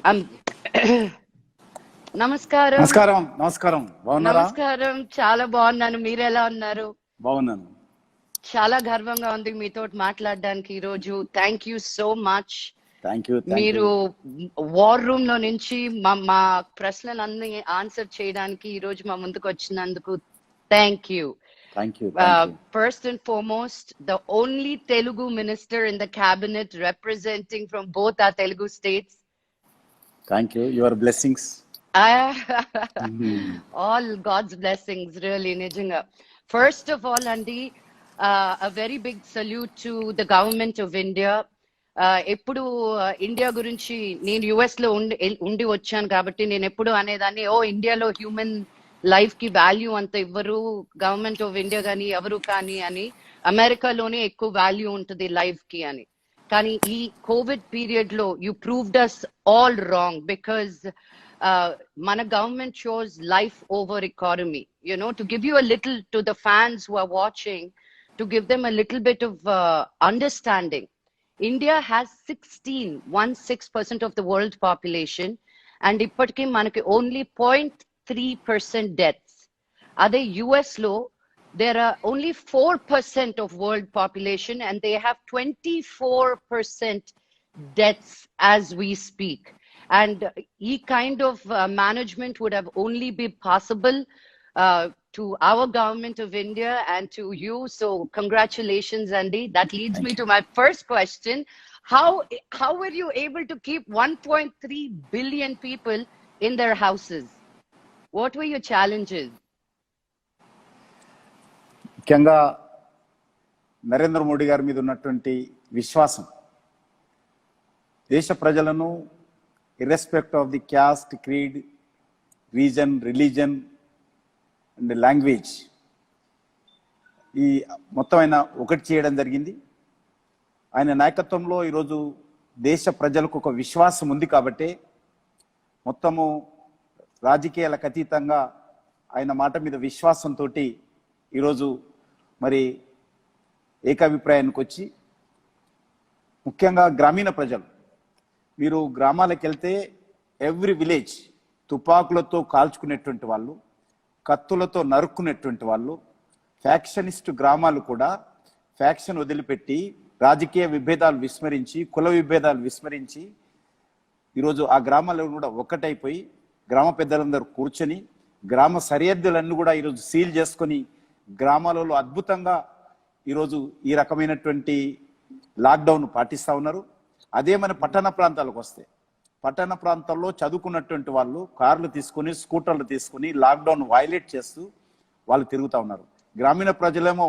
I'm నమస్కారం. నమస్కారం. నమస్కారం. బాగున్నారా? నమస్కారం. చాలా బాగున్నాను. మీరు ఎలా ఉన్నారు? బాగున్నాను. చాలా గర్వంగా ఉంది మీతో మాట్లాడడానికి ఈ రోజు. Thank you so much. మీరు వార్ రూమ్ లో నుంచి మా ప్రశ్నలన్నీ ఆన్సర్ చేయడానికి ఈ రోజు మా ముందుకు వచ్చినందుకు thank you. First and foremost, the only Telugu minister in the cabinet representing from both our Telugu states. Thank you. Your blessings. All God's blessings, really, Nijanga. First of all, Andy, a very big salute to the government of India. ఎప్పుడు India గురించి నేను US లో ఉండి వచ్చాను కాబట్టి నేను ఎప్పుడు అనేదాన్ని, ఇండియాలో హ్యూమన్ లైఫ్ కి వాల్యూ అంత ఇవ్వరు గవర్నమెంట్ ఆఫ్ ఇండియా కానీ ఎవరు కానీ అని, అమెరికాలోనే ఎక్కువ వాల్యూ ఉంటుంది లైఫ్ కి అని. కానీ ఈ కోవిడ్ పీరియడ్ లో you proved us all wrong because మన government shows life over economy. To give you a little, to the fans who are watching, to give them a little bit of understanding. India has 16% of the world population, and ippatiki manaki only 0.3% deaths. Ade US lo there are only 4% of world population, and they have 24% deaths as we speak. And e kind of management would have only been possible to our government of India and to you. So congratulations, Andy. That leads me to my first question. How were you able to keep 1.3 billion people in their houses? What were your challenges? ముఖ్యంగా నరేంద్ర మోడీ గారి మీద ఉన్నటువంటి విశ్వాసం దేశ ప్రజలను irrespective of the caste, creed, region, religion and language ఈ మొత్తం ఆయన ఒకటి చేయడం జరిగింది. ఆయన నాయకత్వంలో ఈరోజు దేశ ప్రజలకు ఒక విశ్వాసం ఉంది కాబట్టి మొత్తము రాజకీయాలకు అతీతంగా ఆయన మాట మీద విశ్వాసంతో ఈరోజు మరి ఏకాభిప్రాయానికి వచ్చి ముఖ్యంగా గ్రామీణ ప్రజలు, మీరు గ్రామాలకు వెళ్తే ఎవ్రీ విలేజ్ తుపాకులతో కాల్చుకునేటువంటి వాళ్ళు, కత్తులతో నరుక్కునేటువంటి వాళ్ళు, ఫ్యాక్షనిస్ట్ గ్రామాలు కూడా ఫ్యాక్షన్ వదిలిపెట్టి రాజకీయ విభేదాలు విస్మరించి, కుల విభేదాలు విస్మరించి ఈరోజు ఆ గ్రామాల్లో కూడా ఒక్కటైపోయి గ్రామ పెద్దలందరూ కూర్చొని గ్రామ సరిహద్దులన్నీ కూడా ఈరోజు సీల్ చేసుకొని గ్రామాలలో అద్భుతంగా ఈరోజు ఈ రకమైనటువంటి లాక్డౌన్ పాటిస్తూ ఉన్నారు. అదే మన పట్టణ ప్రాంతాలకు వస్తే, పట్టణ ప్రాంతాల్లో చదువుకున్నటువంటి వాళ్ళు కార్లు తీసుకుని, స్కూటర్లు తీసుకుని లాక్డౌన్ వైలేట్ చేస్తూ వాళ్ళు తిరుగుతూ ఉన్నారు. గ్రామీణ ప్రజలేమో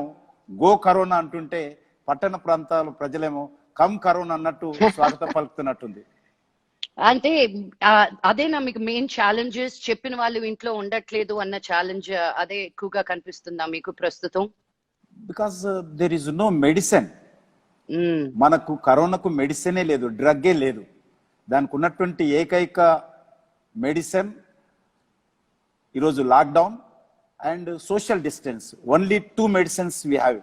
గో కరోనా అంటుంటే, పట్టణ ప్రాంతాల ప్రజలేమో కమ్ కరోనా అన్నట్టు స్వాగతం పలుకుతున్నట్టుంది. అంటే అదేనా మీకు మెయిన్ ఛాలెంజెస్? చెప్పిన వాళ్ళు ఇంట్లో ఉండట్లేదు అన్న ఛాలెంజ్ అదే ఎక్కువగా కనిపిస్తుందా మీకు ప్రస్తుతం? Because there is no medicine. మనకు కరోనాకు మెడిసినే లేదు, డ్రగ్గే లేదు. దానికి ఉన్నటువంటి ఏకైక మెడిసిన్ ఈరోజు lockdown and social distance. Only 2 medicines we have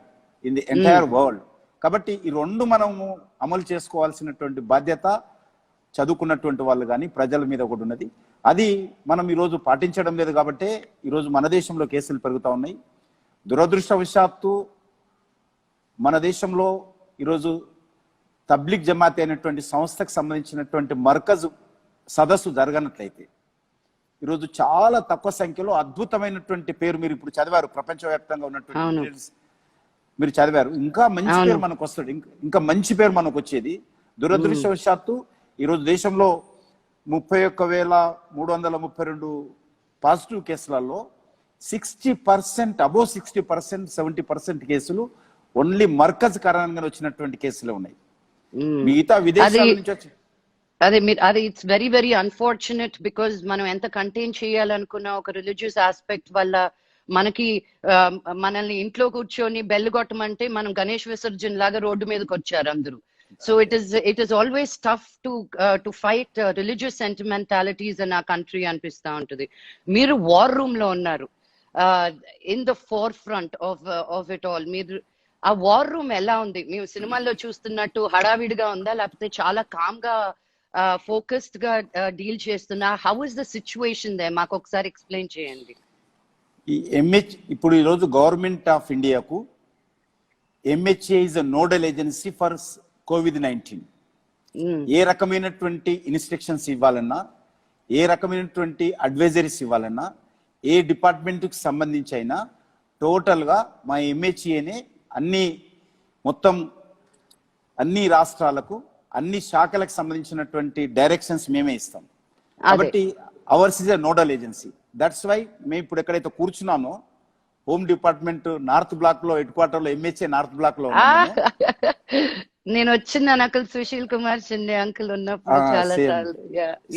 in the entire world. కాబట్టి ఈ రెండు మనము అమలు చేసుకోవాల్సినటువంటి బాధ్యత చదువుకున్నటువంటి వాళ్ళు కానీ ప్రజల మీద ఒకటి ఉన్నది. అది మనం ఈరోజు పాటించడం లేదు కాబట్టి ఈరోజు మన దేశంలో కేసులు పెరుగుతూ ఉన్నాయి. దురదృష్టవశాత్తు మన దేశంలో ఈరోజు తబ్లిగ్ జమాత్ అయినటువంటి సంస్థకు సంబంధించినటువంటి మర్కజ్ సదస్సు జరగనట్లయితే ఈరోజు చాలా తక్కువ సంఖ్యలో అద్భుతమైనటువంటి పేరు మీరు ఇప్పుడు చదివారు, ప్రపంచవ్యాప్తంగా ఉన్నటువంటి మీరు చదివారు. ఇంకా మంచి పేరు మనకు వస్తుంది, ఇంకా మంచి పేరు మనకు వచ్చేది. దురదృష్టవశాత్తు ఈరోజు దేశంలో 31,332 పాజిటివ్ కేసులలో 60%, అబోవ్ 60%, 70% కేసులు ఓన్లీ మర్కజ్ కారణంగా వచ్చినటువంటి కేసులే ఉన్నాయి. మిగతా విదేశాల నుంచి వచ్చి అది it's very very unfortunate. Because మనం ఎంత కంటైన్ చేయాలనుకున్న ఒక రిలీజియస్ ఆస్పెక్ట్ వల్ల మనల్ని ఇంట్లో కూర్చొని బెల్ కొట్టమంటే మనం గణేష్ విసర్జన్ లాగా రోడ్డు మీదకి వచ్చారు అందరూ. So it is always tough to fight religious sentimentalities in our country అనిపిస్తా ఉంటుంది. మీరు వార్ రూమ్ లో ఉన్నారు, in the forefront of it all. మీరు ఆ వార్ రూమ్ ఎలా ఉంది? మేము సినిమాల్లో చూస్తున్నట్టు హడావిడిగా ఉందా, లేకపోతే చాలా కామ్ గా ఫోకస్డ్ గా డీల్ చేస్తున్నా. How is the situation they, మాకు ఒకసారి ఎక్స్ప్లెయిన్ చేయండి. ఈ ఇప్పుడు ఈరోజు గవర్నమెంట్ ఆఫ్ ఇండియాకు MHA is a nodal agency for COVID-19. ఏ రకమైనటువంటి ఇన్స్ట్రక్షన్స్ ఇవ్వాలన్నా, ఏ రకమైనటువంటి అడ్వైజరీస్ ఇవ్వాలన్నా, ఏ డిపార్ట్మెంట్కి సంబంధించి అయినా టోటల్గా మా MHAనే మొత్తం అన్ని రాష్ట్రాలకు, అన్ని శాఖలకు సంబంధించినటువంటి డైరెక్షన్స్ మేమే ఇస్తాం. కాబట్టి ours is a nodal agency. That's why మేము ఇప్పుడు ఎక్కడైతే కూర్చున్నామో హోమ్ డిపార్ట్మెంట్ నార్త్ బ్లాక్ లో హెడ్ క్వార్టర్ లో MHA నార్త్ బ్లాక్ లో నేను వచ్చిన అంకుల్ సుశీల్ కుమార్ షిండే అంకుల్ ఉన్నప్పుడు చాలా సార్లు.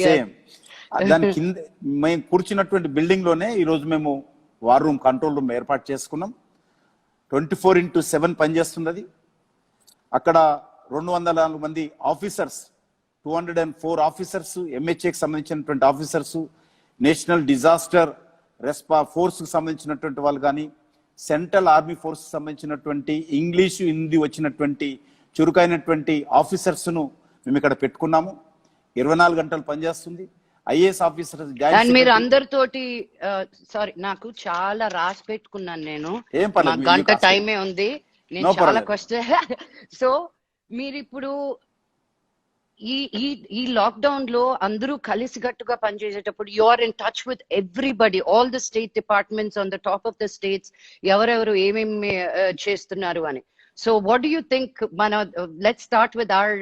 సేమ్ దాని కింద మేము కూర్చున్నటువంటి బిల్డింగ్ లోనే ఈ రోజు మేము వార్ రూమ్, కంట్రోల్ రూమ్ ఏర్పాటు చేసుకున్నాం. 24/7 పనిచేస్తున్నది. అక్కడ 204 మంది ఆఫీసర్స్, 204 ఆఫీసర్స్, MHAకి సంబంధించినటువంటి ఆఫీసర్స్, నేషనల్ డిజాస్టర్ ఫోర్స్ కు సంబంధించినటువంటి వాళ్ళు కానీ, సెంట్రల్ ఆర్మీ ఫోర్స్ కు సంబంధించినటువంటి ఇంగ్లీషు, హిందీ వచ్చినటువంటి చురుకైనటువంటి ఆఫీసర్స్ ను మేము ఇక్కడ పెట్టుకున్నాము. 24 గంటలు పనిచేస్తుంది. IAS ఆఫీసర్స్ మీరు అందరితోటి, సారీ నాకు చాలా రాసి పెట్టుకున్నాను నేను, గంట టైమే ఉంది, నేను చాలా క్వశ్చన్. సో మీరు ఇప్పుడు ఈ లాక్డౌన్ లో అందరూ కలిసిగట్టుగా పనిచేసేటప్పుడు you are in touch with everybody, all the state departments on the top of the states, ఎవరెవరు ఏమేమి చేస్తున్నారు అని. So what do you think, let's start with our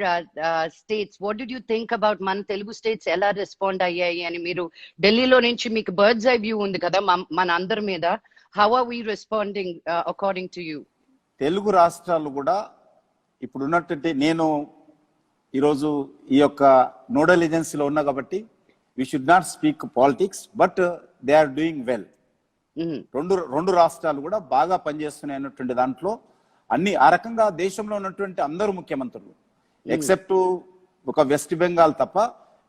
states. What did you think about మన Telugu states ఎలా respond అయ్యాయి అని? మీరు ఢిల్లీలో నుంచి మీకు బర్డ్స్ ఐ వ్యూ ఉంది కదా మన అందరి మీద. How are we responding according to you? Telugu రాష్ట్రాలు కూడా ఇప్పుడు ఉన్నటువంటి, నేను ఈరోజు ఈ యొక్క నోడల్ ఏజెన్సీలో ఉన్నా కాబట్టి we should not speak politics, but they are doing well. రెండు రాష్ట్రాలు కూడా బాగా పనిచేస్తున్నాయి అన్నటువంటి దాంట్లో ఆ రకంగా దేశంలో ఉన్నటువంటి అందరూ ముఖ్యమంత్రులు ఎక్సెప్ట్ ఒక వెస్ట్ బెంగాల్ తప్ప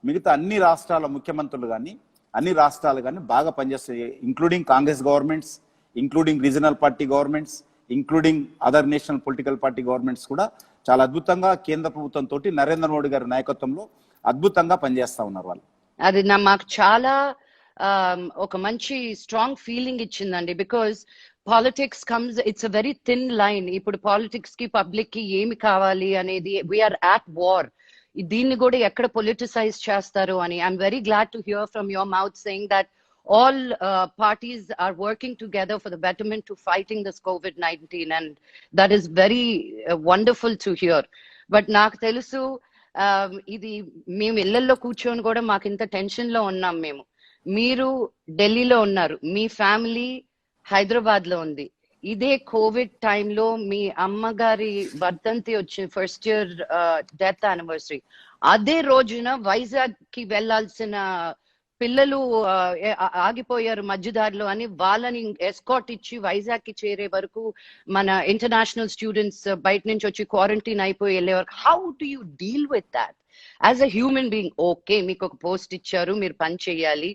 మిగతా అన్ని రాష్ట్రాల ముఖ్యమంత్రులు కానీ, అన్ని రాష్ట్రాలు కానీ బాగా పనిచేస్తాయి. Including Congress governments, including regional party governments, including other national political party governments కూడా చాలా అద్భుతంగా కేంద్ర ప్రభుత్వంతో నరేంద్ర మోడీ గారి నాయకత్వంలో అద్భుతంగా పనిచేస్తా ఉన్నారు వాళ్ళు. అది మాకు చాలా ఒక మంచి స్ట్రాంగ్ ఫీలింగ్ ఇచ్చిందండి. Because politics comes, it's a very thin line. ఇప్పుడు పాలిటిక్స్ కి పబ్లిక్ కి ఏమి కావాలి అనేది, వీఆర్ అట్ వార్. దీన్ని కూడా ఎక్కడ పొలిటిసైజ్ చేస్తారు అని. I'm very glad to hear from your mouth saying that all parties are working together for the betterment to fighting this COVID-19, and that is very wonderful to hear. But నాకు తెలుసు ఇది మేము ఇళ్లలో కూర్చొని కూడా మాకు ఇంత టెన్షన్ లో ఉన్నాం. మీరు ఢిల్లీలో ఉన్నారు, మీ ఫ్యామిలీ హైదరాబాద్ లో ఉంది. ఇదే కోవిడ్ టైంలో మీ అమ్మగారి వర్ధంతి వచ్చి ఫస్ట్ ఇయర్ డెత్ యానివర్సరీ, అదే రోజున వైజాగ్ కి వెళ్లాల్సిన పిల్లలు ఆగిపోయారు మధ్యదారిలో అని వాళ్ళని ఎస్కాట్ ఇచ్చి వైజాగ్ కి చేరే వరకు మన ఇంటర్నేషనల్ స్టూడెంట్స్ బయట నుంచి వచ్చి క్వారంటైన్ అయిపోయి వెళ్ళే వరకు. How do you deal with that as a human being? Okay, మీకు ఒక పోస్ట్ ఇచ్చారు, మీరు పని చేయాలి,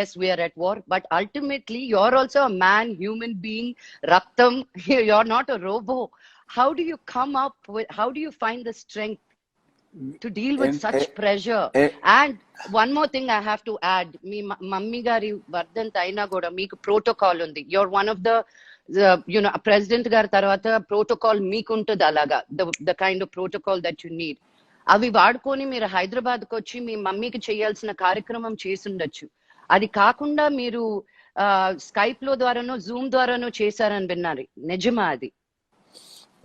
as we're at war, but ultimately you are also a man, human being, రక్తం, you are not a robot. How do you come up with, how do you find the strength to deal with such pressure? And one more thing I have to add, me mummy gari vardant aina kuda meeku protocol undi. You're one of the president gar tarvata protocol meeku untadi alaga, the kind of protocol that you need. అవి వాడుకొని మీరు హైదరాబాద్ కు వచ్చి మీ మమ్మీకి చేయాల్సిన కార్యక్రమం చేసుండొచ్చు. అది కాకుండా మీరు స్కైప్ లో ద్వారానో జూమ్ ద్వారానో చేశారని విన్నారు, నిజమా అది?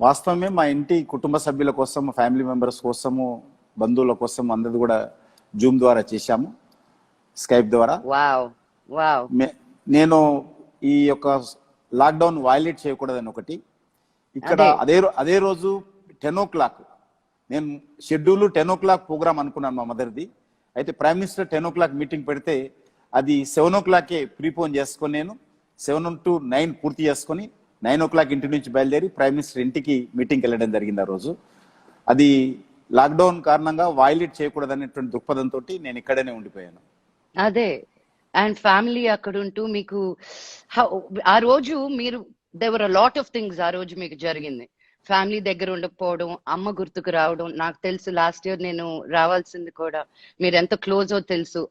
వాస్తవమే. మా ఇంటి కుటుంబ సభ్యుల కోసం, ఫ్యామిలీ మెంబర్స్ కోసము, బంధువుల కోసం అందరిది కూడా జూమ్ ద్వారా చేశాము, స్కైప్ ద్వారా. నేను ఈ యొక్క లాక్డౌన్ వైలేట్ చేయకూడదని ఒకటి, ఇక్కడ అదే రోజు 10 o'clock నేను షెడ్యూల్ 10 o'clock ప్రోగ్రామ్ అనుకున్నాను మా మదర్ది. అయితే ప్రైమ్ మినిస్టర్ 10 o'clock మీటింగ్ పెడితే అది 7 o'clock ప్రీపోన్ చేసుకొని నేను 7 to 9 పూర్తి చేసుకొని 9 o'clock ఇంటి నుంచి బయలుదేరి ప్రైమ్ మినిస్టర్ ఇంటికి మీటింగ్కి వెళ్ళడం జరిగింది. ఆ రోజు అది లాక్డౌన్ కారణంగా వైలేట్ చేయకూడదనేటువంటి దృక్పథంతో నేను ఇక్కడనే ఉండిపోయాను. అదే, అండ్ ఫ్యామిలీ అక్కడ ఉంటూ మీకు ఆ రోజు మీరు there were a lot of things ఆ రోజు మీకు జరిగింది. ఫ్యామిలీ దగ్గర ఉండకపోవడం, అమ్మ గుర్తుకు రావడం. నాకు తెలుసు లాస్ట్ ఇయర్ నేను రావాల్సింది కూడా, మీరు ఎంత క్లోజో తెలుసు.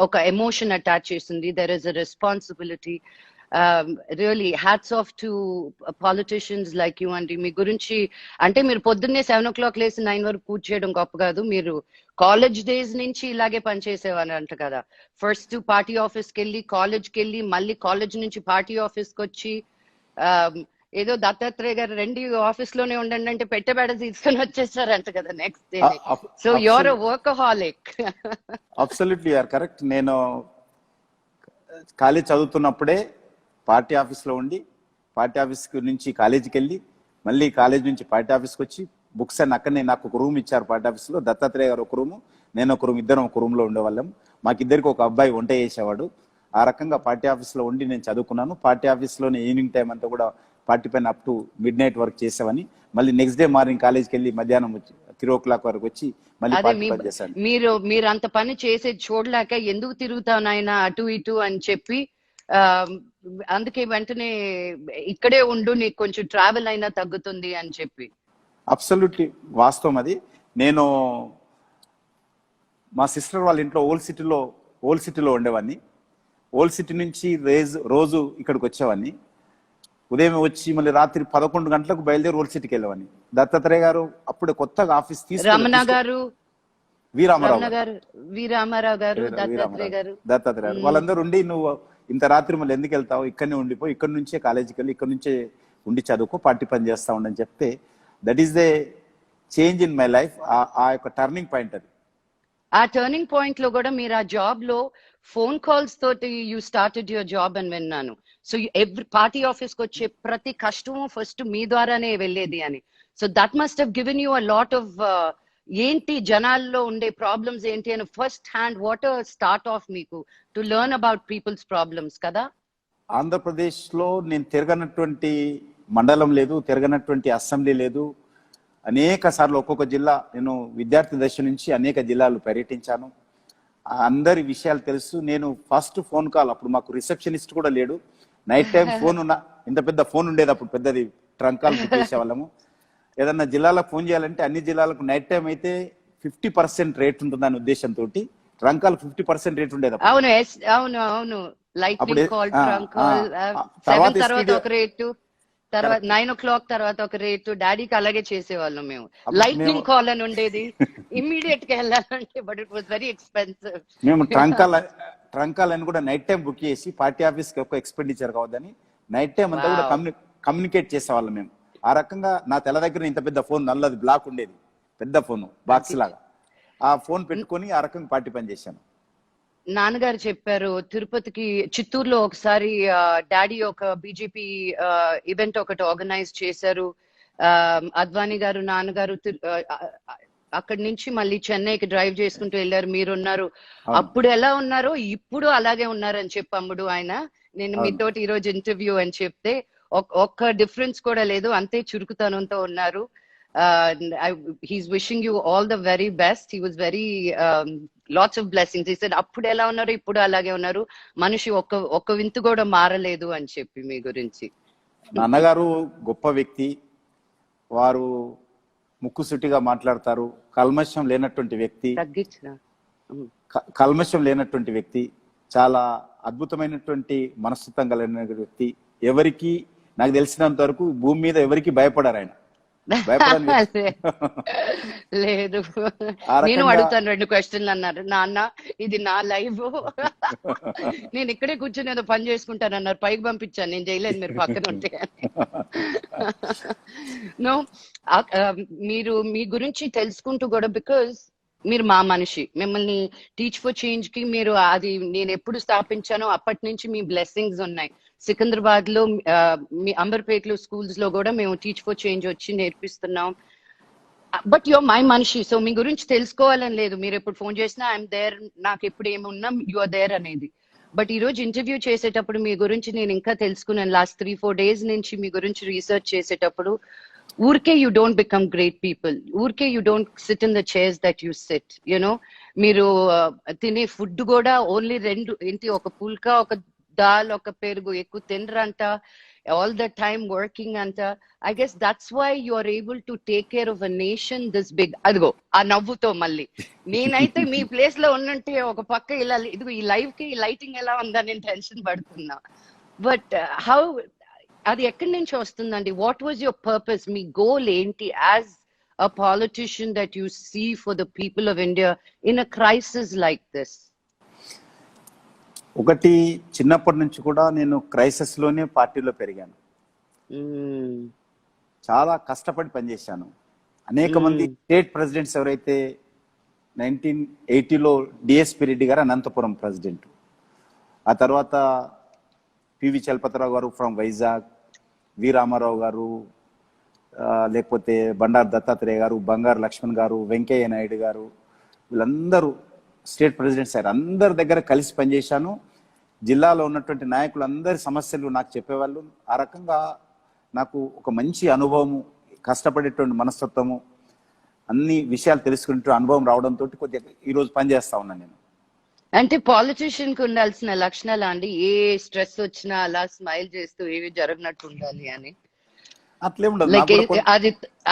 ఒక ఎమోషన్ అటాచ్ చేస్తుంది. There is a responsibility. Really hats off to politicians like you అండి. మీ గురించి అంటే మీరు పొద్దున్నే 7 o'clock లేసి 9 వరకు పూజ చేయడం గొప్ప కాదు. మీరు కాలేజ్ డేస్ నుంచి ఇలాగే పనిచేసేవారు అంట కదా. ఫస్ట్ పార్టీ ఆఫీస్కి వెళ్ళి, కాలేజ్కి వెళ్ళి, మళ్ళీ కాలేజ్ నుంచి పార్టీ ఆఫీస్కి వచ్చి, ఏదో దత్తాత్రేయ గారు రండి ఆఫీస్ లోనే ఉండండి అంటే పెట్టబెడ తీసుకొని వచ్చేసారంట కదా next day. So you're a workaholic. Absolutely are correct. నేను కాలేజ్ చదువుతున్నప్పుడే పార్టీ ఆఫీస్లో ఉండి, పార్టీ ఆఫీస్ నుంచి కాలేజీకి వెళ్ళి, మళ్ళీ కాలేజ్ నుంచి పార్టీ ఆఫీస్కి వచ్చి బుక్స్ అన్ని అక్కడనే నాకు ఒక రూమ్ ఇచ్చారు పార్టీ ఆఫీస్లో. దత్తాత్రేయ గారు ఒక రూము, నేను ఒక రూమ్, ఇద్దరం ఒక రూమ్లో ఉండేవాళ్ళం. మాకిద్దరికి ఒక అబ్బాయి వంట చేసేవాడు. ఆ రకంగా పార్టీ ఆఫీస్లో ఉండి నేను చదువుకున్నాను. పార్టీ ఆఫీస్లోనే ఈవినింగ్ టైం అంతా కూడా పార్టీ పైన అప్ టు మిడ్-నైట్ వర్క్ చేసేవని. మళ్ళీ నెక్స్ట్ డే మార్నింగ్ కాలేజ్కి వెళ్ళి మధ్యాహ్నం 3 o'clock వరకు వచ్చి మళ్ళీ పార్టీ పని చేశాను. మీరు అంత పని చేసేది చూడలేక ఎందుకు తిరుగుతావు నాయన అటు ఇటు అని చెప్పి, అందుకే వెంటనే ఇక్కడే ఉండు, నీకు కొంచెం ట్రావెల్ అయినా తగ్గుతుంది అని చెప్పి. అబ్సల్యూట్లీ వాస్తవం అది. నేను మా సిస్టర్ వాళ్ళ ఇంట్లో ఓల్డ్ సిటీలో ఉండేవాడిని. ఓల్డ్ సిటీ నుంచి రోజు ఇక్కడికి వచ్చేవాడిని. ఉదయం వచ్చి మళ్ళీ రాత్రి 11 గంటలకు బయలుదేరి ఓల్డ్ సిటీకి వెళ్ళేవాడిని. దత్తాత్రేయ గారు అప్పుడే కొత్తగా ఆఫీస్ రమణ గారు, వీరామారావు గారు, దత్తాత్రేయ గారు వాళ్ళందరూ ఉండి, నువ్వు ఇంత రాత్రి మళ్ళీ ఎందుకు వెళ్తావు, ఇక్కడనే ఉండిపో, ఇక్కడ నుంచే కాలేజీకి వెళ్ళి ఇక్కడ నుంచే ఉండి చదువుకో, పార్టీ పని చేస్తా ఉండని చెప్తే, that is the change in my life. ఆ యొక్క టర్నింగ్ పాయింట్ అది. ఆ టర్నింగ్ పాయింట్ లో కూడా మీరు ఆ జాబ్ లో ఫోన్ కాల్స్ తోటి యూ స్టార్టెడ్ యువర్ జాబ్ అని విన్నాను. సో ఎవ్రీ పార్టీ ఆఫీస్ కి వచ్చే ప్రతి కష్టము ఫస్ట్ మీ ద్వారానే వెళ్ళేది అని. So that must have given you a lot of ఏంటి జనాల్లో ఉండే ప్రాబ్లమ్స్ ఏంటి అని first hand water start off మీకు to learn about people's problems కదా. ఆంధ్రప్రదేశ్ లో నేను తిరగనటువంటి మండలం లేదు, తిరగనటువంటి అసెంబ్లీ లేదు. అనేక సార్లు ఒక్కొక్క జిల్లా, నేను విద్యార్థి దశ నుంచి అనేక జిల్లాలు పర్యటించాను. అందరి విషయాలు తెలుసు. నేను ఫస్ట్ ఫోన్ కాల్, అప్పుడు మాకు రిసెప్షనిస్ట్ కూడా లేడు, నైట్ టైం ఫోన్ ఉన్న, ఇంత పెద్ద ఫోన్ ఉండేది అప్పుడు, పెద్దది ట్రంక్ కాల్ బుక్ చేసేవాళ్ళము. ఏదన్నా జిల్లాలకు ఫోన్ చేయాలంటే అన్ని జిల్లాలకు నైట్ టైం అయితే 50% రేట్ ఉంటుందని ఉద్దేశంతో ట్రంక్ కాల్ 50% రేట్ ఉండేది. అవును లైట్నింగ్ కాల్, ట్రంక్ కాల్ 7 తర్వాత ఒక రేటు, తర్వాత 9 o'clock తర్వాత ఒక రేటు. డాడీకి అలాగే చేసేవాళ్ళం మేము. లైట్నింగ్ కాల్ అని ఉండేది, ఇమ్మీడియట్ గా వెళ్ళాలంటే, but it was very expensive. మేము ట్రంక్ కాల్ అని కూడా నైట్ టైం బుక్ చేసి పార్టీ ఆఫీస్ కి ఒక ఎక్స్పెండిచర్ కావద్దని నైట్ టైం అంతా కూడా కమ్యూనికేట్ చేసేవాళ్ళం మేము. ఆ రకంగా నా తెల దగ్గర ఇంత పెద్ద ఫోన్, నల్లది బ్లాక్ ఉండేది, పెద్ద ఫోన్ బాక్స్ లాగా. ఆ ఫోన్ పెట్టుకొని ఆ రకంగా పార్టీ పని చేశాను. నాన్నగారు చెప్పారు తిరుపతికి, చిత్తూరులో ఒకసారి డాడీ ఒక బీజేపీ ఈవెంట్ ఒకటి ఆర్గనైజ్ చేశారు. అద్వానీ గారు, నాన్నగారు అక్కడి నుంచి మళ్ళీ చెన్నైకి డ్రైవ్ చేసుకుంటూ వెళ్ళారు. మీరున్నారు. అప్పుడు ఎలా ఉన్నారో ఇప్పుడు అలాగే ఉన్నారని చెప్పమ్ముడు ఆయన. నేను మీతోటి ఈ రోజు ఇంటర్వ్యూ అని చెప్తే ఒక్క డిఫరెన్స్ కూడా లేదు, అంతే చురుకుతనంతో ఉన్నారు. He's wishing you all the very best. He was very lots of blessings. He said అప్పుడు ఎలా ఉన్నారు ఇప్పుడు అలాగే ఉన్నారు, మనిషి ఒక్క వింతు కూడా మారలేదు అని చెప్పి మీ గురించి. నాన్నగారు గొప్ప వ్యక్తి. వారు ముక్కుసూటిగా మాట్లాడతారు. కల్మషం లేనటువంటి వ్యక్తి, చాలా అద్భుతమైనటువంటి మనస్తత్వం కలిగిన వ్యక్తి. ఎవరికి, నాకు తెలిసినంత వరకు భూమి మీద ఎవరికి భయపడారు ఆయన. లేదు, నేను అడుగుతాను 2 క్వశ్చన్లు అన్నారు. నాన్న ఇది నా లైఫ్, నేను ఇక్కడే కూర్చొని ఏదో పని చేసుకుంటాను అన్నారు. పైకి పంపించాను, నేను చేయలేదు, మీరు పక్కన ఉంటే. నో, మీరు మీ గురించి తెలుసుకుంటూ కూడా, బికాజ్ మీరు మా మనిషి, మిమ్మల్ని టీచ్ ఫర్ చేంజ్ కి మీరు, అది నేను ఎప్పుడు స్థాపించానో అప్పటి నుంచి మీ బ్లెస్సింగ్స్ ఉన్నాయి. సికింద్రాబాద్ లో, మీ అంబర్పేటలో స్కూల్స్ లో కూడా మేము టీచ్ ఫర్ చేంజ్ వచ్చి నేర్పిస్తున్నాం. బట్ యువర్ మై మనిషి, సో మీ గురించి తెలుసుకోవాలని లేదు. మీరు ఎప్పుడు ఫోన్ చేసినా ఐఎమ్ దేర్, నాకు ఎప్పుడు ఏమున్నా యువర్ దేర్ అనేది. బట్ ఈ రోజు ఇంటర్వ్యూ చేసేటప్పుడు మీ గురించి నేను ఇంకా తెలుసుకున్నాను. లాస్ట్ 3-4 days నుంచి మీ గురించి రీసెర్చ్ చేసేటప్పుడు, ఊరికే you don't become great people, ఊరికే you don't sit in the chairs that you sit. You know, మీరు తినే ఫుడ్ కూడా ఓన్లీ 2 ఏంటి, ఒక పుల్కా, ఒక దాల్, ఒక పెరుగు, ఎక్కువ తినరంట. all the time working, and I guess that's why you are able to take care of a nation this big. Adigo aa navvuto malli నేనైతే మీ ప్లేస్ లో ఉన్నంటే ఒక పక్క ఇలా ఇదిగో ఈ లైవ్ కి లైటింగ్ ఎలా ఉందని నేను టెన్షన్ పడుతున్నా. బట్ హౌ అది ఎక్కడి నుంచి వస్తుందండి? What was your purpose? Me goal ఏంటి as a politician that you see for the people of India in a crisis like this? ఒకటి, చిన్నప్పటి నుంచి కూడా నేను క్రైసిస్ లోనే పార్టీలో పెరిగాను. చాలా కష్టపడి పనిచేశాను. అనేక మంది స్టేట్ ప్రెసిడెంట్స్ ఎవరైతే 1980లో డిఎస్పి రెడ్డి గారు అనంతపురం ప్రెసిడెంట్, ఆ తర్వాత పివి చలపతిరావు గారు ఫ్రమ్ వైజాగ్, వి రామారావు గారు, లేకపోతే బండారు దత్తాత్రేయ గారు, బంగారు లక్ష్మణ్ గారు, వెంకయ్య నాయుడు గారు, వీళ్ళందరూ స్టేట్ ప్రెసిడెంట్స్ గారు అందరి దగ్గర కలిసి పనిచేశాను. జిల్లాలో ఉన్నటువంటి నాయకులు అందరి సమస్యలు నాకు చెప్పేవాళ్ళు. ఆ రకంగా నాకు ఒక మంచి అనుభవము, కష్టపడేటువంటి మనస్తత్వము, అన్ని విషయాలు తెలుసుకుంటూ అనుభవం రావడంతో కొద్దిగా ఈరోజు పనిచేస్తా ఉన్నాను నేను. అంటే పాలిటిషియన్ కు ఉండాల్సిన లక్షణాలు అండి, ఏ స్ట్రెస్ వచ్చినా అలా స్మైల్ చేస్తూ ఏవి జరగనట్టు ఉండాలి అని? అట్లే ఉండదు.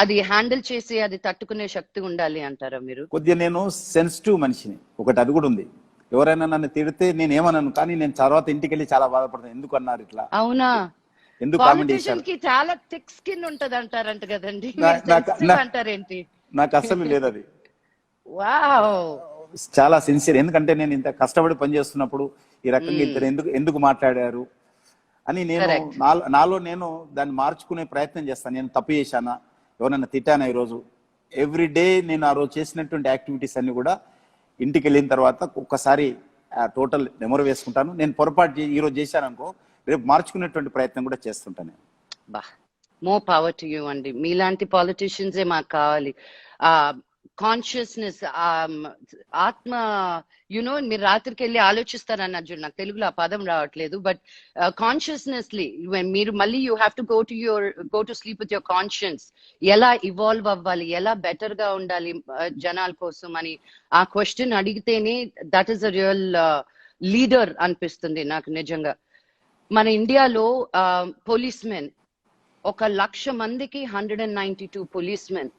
అది హ్యాండిల్ చేసి అది తట్టుకునే శక్తి ఉండాలి అంటారా మీరు? కొద్దిగా నేను సెన్సిటివ్ మనిషిని, ఒకటి అది కూడా ఉంది. ఎవరైనా నన్ను తిడితే నేను ఏమన్నాను, కానీ నేను తర్వాత ఇంటికి వెళ్ళి చాలా బాధపడతాను, ఎందుకు అన్నారు ఇట్లా, అవునా, ఎందుకు కామెంట్ చేశారు. చాలా థిక్ స్కిన్ ఉంటది అంటారంట కదండి, అంటారేంటి? నాకు అసలు లేదు అది. వావ్, చాలా సిన్సియర్. ఎందుకంటే నేను ఇంత కష్టపడి పనిచేస్తున్నప్పుడు ఈ రకంగా ఇద్దరు ఎందుకు మాట్లాడారు అని నేను నాలో నేను దాన్ని మార్చుకునే ప్రయత్నం చేస్తాను. నేను తప్పు చేశానా, ఎవరన్నా తిట్టానా ఈరోజు? ఎవ్రీ డే నేను ఆ రోజు చేసినటువంటి యాక్టివిటీస్ అన్ని కూడా ఇంటికి వెళ్ళిన తర్వాత ఒక్కసారి టోటల్ మెమరీ వేసుకుంటాను. నేను పొరపాటు ఈరోజు చేశాను అనుకో, రేపు మార్చుకునేటువంటి ప్రయత్నం కూడా చేస్తుంటాను. బా, మోర్ పవర్ టు యూ అండి. మీలాంటి పాలిటిషియన్సే మాకు కావాలి. కాన్షియస్నెస్, ఆత్మ, యునో, మీరు రాత్రికి వెళ్ళి ఆలోచిస్తారని అర్జున్, నాకు తెలుగులో ఆ పదం రావట్లేదు, బట్ కాన్షియస్నెస్లీ మీరు మళ్ళీ you have to go to sleep with your conscience. ఎలా ఇవాల్వ్ అవ్వాలి, ఎలా బెటర్ గా ఉండాలి జనాల కోసం అని ఆ క్వశ్చన్ అడిగితేనే that is a real leader అనిపిస్తుంది నాకు నిజంగా. మన ఇండియాలో పోలీస్ మెన్ 1,00,000 మందికి 192 police men.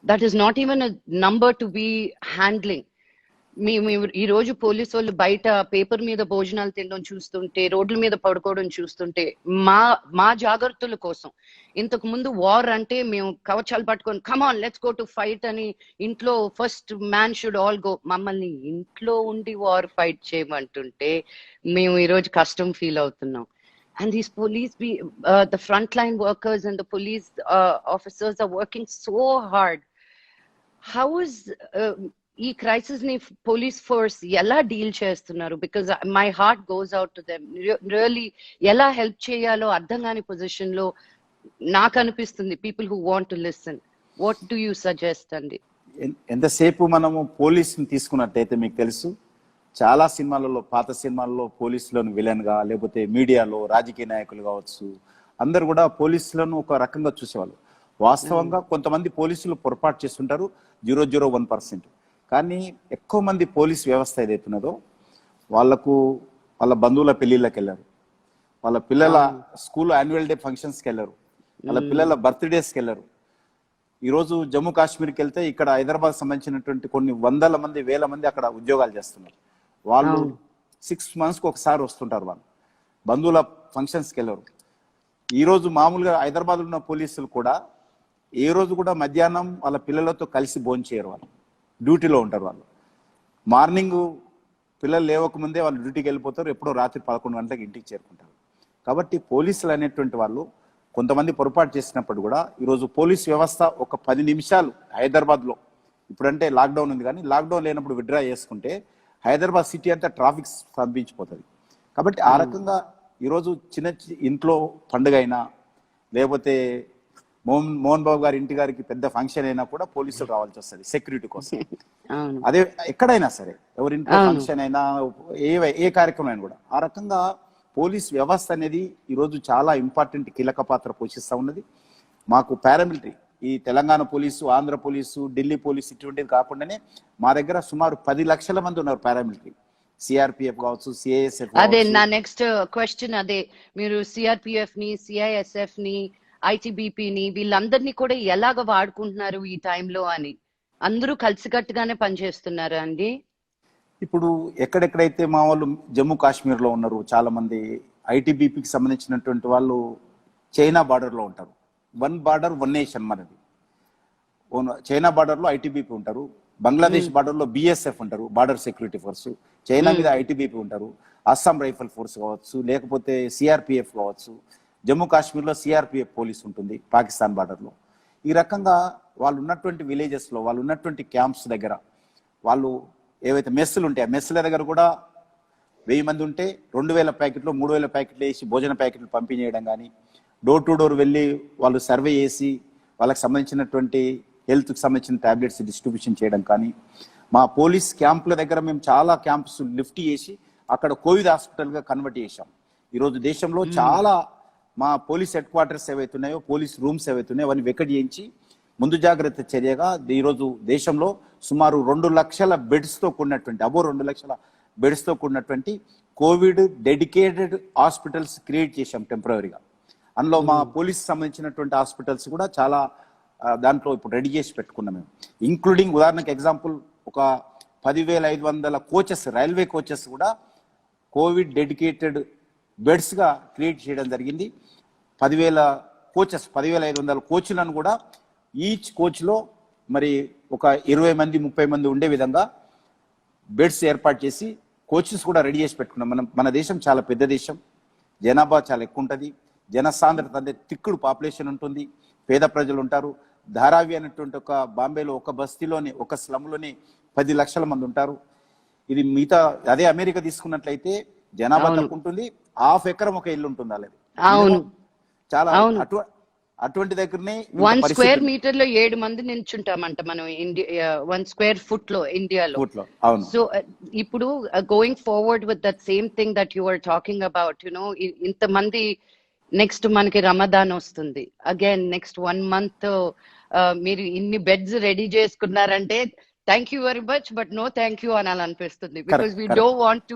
That is not even a number to be handling. ఈ రోజు పోలీసు వాళ్ళు బయట పేపర్ మీద భోజనాలు తినడం చూస్తుంటే, రోడ్ల మీద పడుకోవడం చూస్తుంటే, మా జాగ్రత్తల కోసం, ఇంతకు ముందు వార్ అంటే మేము కవచాలు పట్టుకొని come on let's go to fight అని ఇంట్లో first man should all go, మమ్మల్ని ఇంట్లో ఉండి వార్ ఫైట్ చేయమంటుంటే మేము ఈ రోజు కష్టం ఫీల్ అవుతున్నాం. And these police, the frontline workers and the police officers are working so hard. How is ఈ క్రైసిస్ ని పోలీస్ ఫోర్స్ ఎలా డీల్ చేస్తున్నారు? Because my heart goes out to them. Really ఎలా హెల్ప్ చేయాలో అర్థం కాని పొజిషన్ లో నాకు అనిపిస్తుంది. People who want to listen, what do you suggest అండి? ఎంతసేపు మనము పోలీసుని తీసుకున్నట్టయితే మీకు తెలుసు, చాలా సినిమాలలో, పాత సినిమాల్లో పోలీసులను విలన్ గా, లేకపోతే మీడియాలో రాజకీయ నాయకులు కావచ్చు, అందరు కూడా పోలీసులను ఒక రకంగా చూసేవాళ్ళు. వాస్తవంగా కొంతమంది పోలీసులు పొరపాటు చేస్తుంటారు, 0.01%. కానీ ఎక్కువ మంది పోలీస్ వ్యవస్థ ఏదైతున్నదో వాళ్ళ బంధువుల పెళ్లిళ్ళకి వెళ్ళారు, వాళ్ళ పిల్లల స్కూల్ యాన్యువల్ డే ఫంక్షన్స్కి వెళ్ళారు, వాళ్ళ పిల్లల బర్త్డేస్కి వెళ్ళారు. ఈరోజు జమ్మూ కాశ్మీర్కి వెళ్తే ఇక్కడ హైదరాబాద్ సంబంధించినటువంటి కొన్ని వందల మంది, వేల మంది అక్కడ ఉద్యోగాలు చేస్తున్నారు. వాళ్ళు 6 monthsకి ఒకసారి వస్తుంటారు, వాళ్ళు బంధువుల ఫంక్షన్స్కి వెళ్ళరు. ఈరోజు మామూలుగా హైదరాబాద్లో ఉన్న పోలీసులు కూడా ఏ రోజు కూడా మధ్యాహ్నం వాళ్ళ పిల్లలతో కలిసి భోంచేయరు, వాళ్ళు డ్యూటీలో ఉంటారు. వాళ్ళు మార్నింగ్ పిల్లలు లేవకముందే వాళ్ళు డ్యూటీకి వెళ్ళిపోతారు, ఎప్పుడో రాత్రి 11 గంటలకు ఇంటికి చేరుకుంటారు. కాబట్టి పోలీసులు అనేటువంటి వాళ్ళు కొంతమంది పొరపాటు చేసినప్పుడు కూడా ఈరోజు పోలీస్ వ్యవస్థ ఒక 10 నిమిషాలు హైదరాబాద్లో, ఇప్పుడంటే లాక్డౌన్ ఉంది కానీ లాక్డౌన్ లేనప్పుడు విత్డ్రా చేసుకుంటే హైదరాబాద్ సిటీ అంతా ట్రాఫిక్ స్తంభించిపోతుంది. కాబట్టి ఆ రకంగా ఈరోజు చిన్న ఇంట్లో పండుగ అయినా, లేకపోతే మోహన్ బాబు గారి ఇంటి గారికి పెద్ద ఫంక్షన్ అయినా కూడా పోలీసులు రావాల్సి వస్తుంది సెక్యూరిటీ కోసం. అదే ఎక్కడైనా సరే, ఎవరింట్లో ఫంక్షన్ అయినా, ఏ కార్యక్రమం అయినా కూడా ఆ రకంగా పోలీస్ వ్యవస్థ అనేది ఈరోజు చాలా ఇంపార్టెంట్, కీలక పాత్ర పోషిస్తూ ఉన్నది. మాకు పారామిలిటరీ, ఈ Telangana police, Andhra police, Delhi police ఇటువంటిది కాకుండానే మా దగ్గర సుమారు 10 లక్షల మంది ఉన్నారు పారామిలిటరీ. సిఆర్పిఎఫ్ కావచ్చు, సిఐఎస్ఎఫ్ అదే కావచ్చు. నా నెక్స్ట్ క్వశ్చన్ అదే. మీరు సిఆర్పిఎఫ్ ని, సిఐఎస్ఎఫ్ ని, ఐటిబిపి ని వీళ్ళందరినీ కూడా ఎలాగ వాడుకుంటున్నారు ఈ టైంలో అని? అందరూ కలిసికట్టుగానే పనిచేస్తున్నారా అండి? ఇప్పుడు ఎక్కడెక్కడైతే మా వాళ్ళు జమ్మూ కాశ్మీర్ లో ఉన్నారు, చాలా మంది ఐటీబీపీకి సంబంధించినటువంటి వాళ్ళు చైనా బార్డర్ లో ఉంటారు. వన్ బార్డర్ వన్ నేషన్ మనది. చైనా బార్డర్ లో ఐటీబీపీ ఉంటారు, బంగ్లాదేశ్ బార్డర్ లో బిఎస్ఎఫ్ ఉంటారు, బార్డర్ సెక్యూరిటీ ఫోర్స్. చైనా మీద ఐటీబీపీ ఉంటారు, అస్సాం రైఫల్ ఫోర్స్ కావచ్చు, లేకపోతే సిఆర్పిఎఫ్ కావచ్చు. జమ్మూ కాశ్మీర్ లో సిఆర్పిఎఫ్ పోలీస్ ఉంటుంది పాకిస్తాన్ బార్డర్ లో. ఈ రకంగా వాళ్ళు ఉన్నటువంటి విలేజెస్ లో, వాళ్ళు ఉన్నటువంటి క్యాంప్స్ దగ్గర వాళ్ళు ఏవైతే మెస్సులు ఉంటాయి, ఆ మెస్సుల దగ్గర కూడా 1000 మంది ఉంటే 2000 ప్యాకెట్లు 3000 ప్యాకెట్లు వేసి భోజన ప్యాకెట్లు పంపిణీ చేయడం కానీ, డోర్ టు డోర్ వెళ్ళి వాళ్ళు సర్వే చేసి వాళ్ళకి సంబంధించినటువంటి హెల్త్కి సంబంధించిన టాబ్లెట్స్ డిస్ట్రిబ్యూషన్ చేయడం కానీ, మా పోలీస్ క్యాంపుల దగ్గర మేము చాలా క్యాంప్స్ లిఫ్ట్ చేసి అక్కడ కోవిడ్ హాస్పిటల్గా కన్వర్ట్ చేశాం. ఈరోజు దేశంలో చాలా మా పోలీస్ హెడ్ క్వార్టర్స్ ఏవైతే ఉన్నాయో, పోలీస్ రూమ్స్ ఏవైతే ఉన్నాయో అవన్నీ వెకెట్ చేయించి ముందు జాగ్రత్త చర్యగా ఈరోజు దేశంలో సుమారు 2 లక్షల బెడ్స్తో కూడినటువంటి, 2 లక్షల బెడ్స్తో కూడినటువంటి కోవిడ్ డెడికేటెడ్ హాస్పిటల్స్ క్రియేట్ చేశాం టెంపరీగా. అందులో మా పోలీస్ సంబంధించినటువంటి హాస్పిటల్స్ కూడా చాలా దాంట్లో ఇప్పుడు రెడీ చేసి పెట్టుకున్నాం మేము. ఇంక్లూడింగ్ ఉదాహరణకి ఎగ్జాంపుల్ ఒక 10,500 కోచెస్, రైల్వే కోచెస్ కూడా కోవిడ్ డెడికేటెడ్ బెడ్స్గా క్రియేట్ చేయడం జరిగింది. 10,000 కోచెస్, 10,500 కోచ్లను కూడా ఈచ్ కోచ్లో మరి ఒక 20 మంది 30 మంది ఉండే విధంగా బెడ్స్ ఏర్పాటు చేసి కోచెస్ కూడా రెడీ చేసి పెట్టుకున్నాం. మన దేశం చాలా పెద్ద దేశం, జనాభా చాలా ఎక్కువ ఉంటుంది, జనసాంద్రత అంటే తిక్కుడు పాపులేషన్ ఉంటుంది, పేద ప్రజలు ఉంటారు. ధారావి అనేటువంటి ఒక బాంబేలో ఒక బస్తీలోని, ఒక స్లమ్లోని 10 లక్షల మంది ఉంటారు. ఇది మిగతా అదే అమెరికా తీసుకున్నట్లయితే జనాభా తక్కువ ఉంటుంది, 1/2 ఎకరం ఒక ఇల్లు ఉంటుంది అలాగే. చాలా అటువంటి దగ్గరనే 1 స్క్వేర్ మీటర్ లో 7 మంది నిల్చుంటామంట మనం ఇండియా, 1 స్క్వేర్ ఫుట్ లో ఇండియాలో. సో ఇప్పుడు going forward with that same thing that you are talking about, you know, ఇంతమంది నెక్స్ట్ మనకి రమదాన్ వస్తుంది, అగైన్ నెక్స్ట్ 1 month మీరు ఇన్ని బెడ్స్ రెడీ చేసుకున్నారంటే thank you very much, but no thank you అనాలనిపిస్తుంది. Because we don't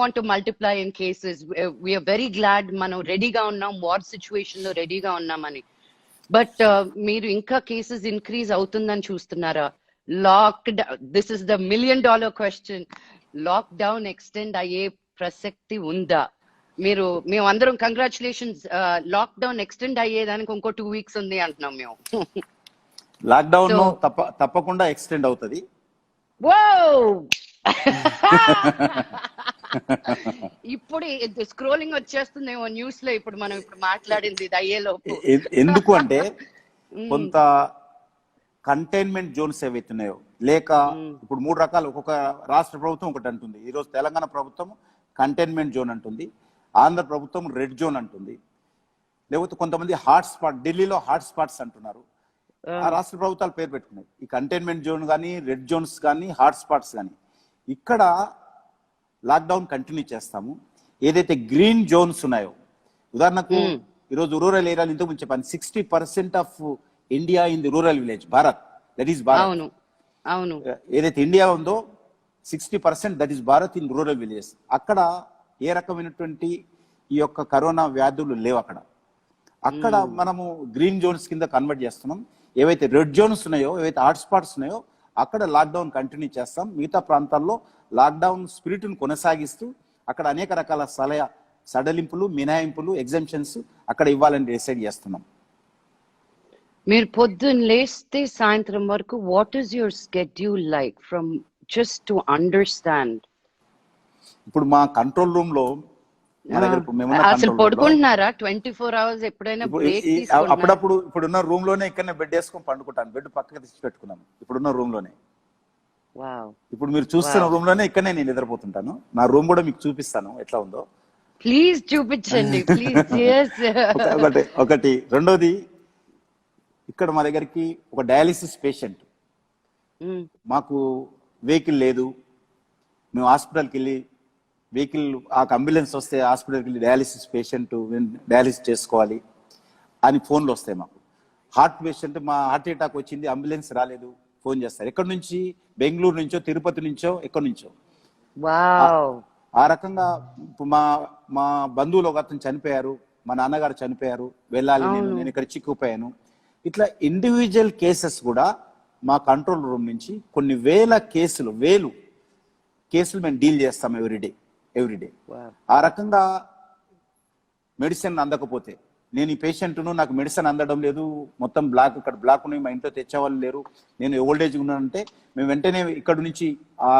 want to multiply in cases. We're very glad మనం రెడీగా ఉన్నాం, వార్ సిచ్యువేషన్ లో రెడీగా ఉన్నామని. బట్ మీరు ఇంకా కేసెస్ ఇంక్రీజ్ అవుతుందని చూస్తున్నారా? This is the $1 million question. Lockdown extend అయ్యే ప్రసక్తి ఉందా? మేమందరం కంగ్రాచులేషన్స్, లాక్ డౌన్ ఎక్స్టెండ్ అయ్యేదానికి ఇంకో 2 weeks ఉంది అంటున్నాం మేము. లాక్డౌన్ తప్పకుండా ఎక్స్టెండ్ అవుతుంది. ఇప్పుడు స్క్రోలింగ్ వచ్చేస్తుందేమో న్యూస్ లో, ఇప్పుడు మనం మాట్లాడింది ఇది అయ్యేలోపు. ఎందుకు అంటే కొంత కంటైన్మెంట్ జోన్స్ ఏవైతున్నాయో, లేక ఇప్పుడు 3 రకాలు, ఒక్కొక్క రాష్ట్ర ప్రభుత్వం ఒకటి అంటుంది. ఈరోజు తెలంగాణ ప్రభుత్వం కంటైన్మెంట్ జోన్ అంటుంది, ఆంధ్ర ప్రభుత్వం రెడ్ జోన్ అంటుంది, లేకపోతే కొంతమంది హాట్ స్పాట్, ఢిల్లీలో హాట్ స్పాట్స్ అంటున్నారు. ఆ రాష్ట్ర ప్రభుత్వాలు పేరు పెట్టుకున్నాయి. ఈ కంటైన్మెంట్ జోన్ కానీ, రెడ్ జోన్స్ కానీ, హాట్ స్పాట్స్ కానీ. ఇక్కడ లాక్డౌన్ కంటిన్యూ చేస్తాము. ఏదైతే గ్రీన్ జోన్స్ ఉన్నాయో, ఉదాహరణకు ఈరోజు రూరల్ ఏరియాలు ఇంతకు ముందు చెప్పాను, 60% of India in the rural village, Bharat, that is Bharat. అవును, ఏదైతే ఇండియా ఉందో 60% that is Bharat in rural villages. అక్కడ ఏ రకమైనటువంటి ఈ యొక్క కరోనా వ్యాధులు లేవు. అక్కడ మనము గ్రీన్ జోన్స్ కింద కన్వర్ట్ చేస్తున్నాం. ఏవైతే రెడ్ జోన్స్ ఉన్నాయో, ఏవైతే హాట్ స్పాట్స్ ఉన్నాయో అక్కడ లాక్డౌన్ కంటిన్యూ చేస్తాం. మిగతా ప్రాంతాల్లో లాక్డౌన్ స్పిరిట్ను కొనసాగిస్తూ అక్కడ అనేక రకాల సడలింపులు, మినహాయింపులు, ఎగ్జంప్షన్స్ అక్కడ ఇవ్వాలని డిసైడ్ చేస్తున్నాం. మీరు పొద్దున్న లేస్తే సాయంత్రం వరకు what is your schedule like, from just to understand? ఇప్పుడు మా కంట్రోల్ రూమ్ లో అసలు పడుకుంటున్నారా 24 hours? ఎప్పుడైనా అప్పుడప్పుడు ఇప్పుడున్న రూమ్ లోనే ఇక్కడనే బెడ్ వేసుకొని పండుకుంటాను. బెడ్ పక్కకి తీసి పెట్టుకున్నాను ఇప్పుడున్న రూమ్ లోనే. ఇప్పుడు మీరు చూస్తున్న రూమ్ లోనే ఇక్కడనే నేను నిద్రపోతుంటాను. నా రూమ్ కూడా మీకు చూపిస్తాను ఎట్లా ఉందో. ప్లీజ్ చూపించండి ప్లీజ్. ఒకటి. రెండోది, ఇక్కడ మా దగ్గరికి ఒక డయాలిసిస్ పేషెంట్, మాకు వెహికల్ లేదు, మేము హాస్పిటల్కి వెళ్ళి వెహికల్, ఆ అంబులెన్స్ వస్తే హాస్పిటల్కి వెళ్ళి డయాలిసిస్ పేషెంట్ డయాలిసిస్ చేసుకోవాలి అని ఫోన్లు వస్తాయి మాకు. హార్ట్ పేషెంట్, మా హార్ట్ అటాక్ వచ్చింది, అంబులెన్స్ రాలేదు, ఫోన్ చేస్తారు. ఎక్కడి నుంచి? బెంగళూరు నుంచో, తిరుపతి నుంచో, ఎక్కడి నుంచో. వావ్. ఆ రకంగా ఇప్పుడు మా బంధువులు ఒక అతను చనిపోయారు, మా నాన్నగారు చనిపోయారు, వెళ్ళాలి, నేను ఇక్కడ చిక్కుపోయాను. ఇట్లా ఇండివిజువల్ కేసెస్ కూడా మా కంట్రోల్ రూమ్ నుంచి కొన్ని వేలు కేసులు మేము డీల్ చేస్తాం ఎవ్రీడే. ఆ రకంగా మెడిసిన్ అందకపోతే, నేను ఈ పేషెంట్ను, నాకు మెడిసిన్ అందడం లేదు, మొత్తం ఇక్కడ బ్లాక్ ఉన్నాయి, మా ఇంట్లో తెచ్చేవాళ్ళు లేరు, నేను ఓల్డేజ్ ఉన్నానంటే మేము వెంటనే ఇక్కడ నుంచి ఆ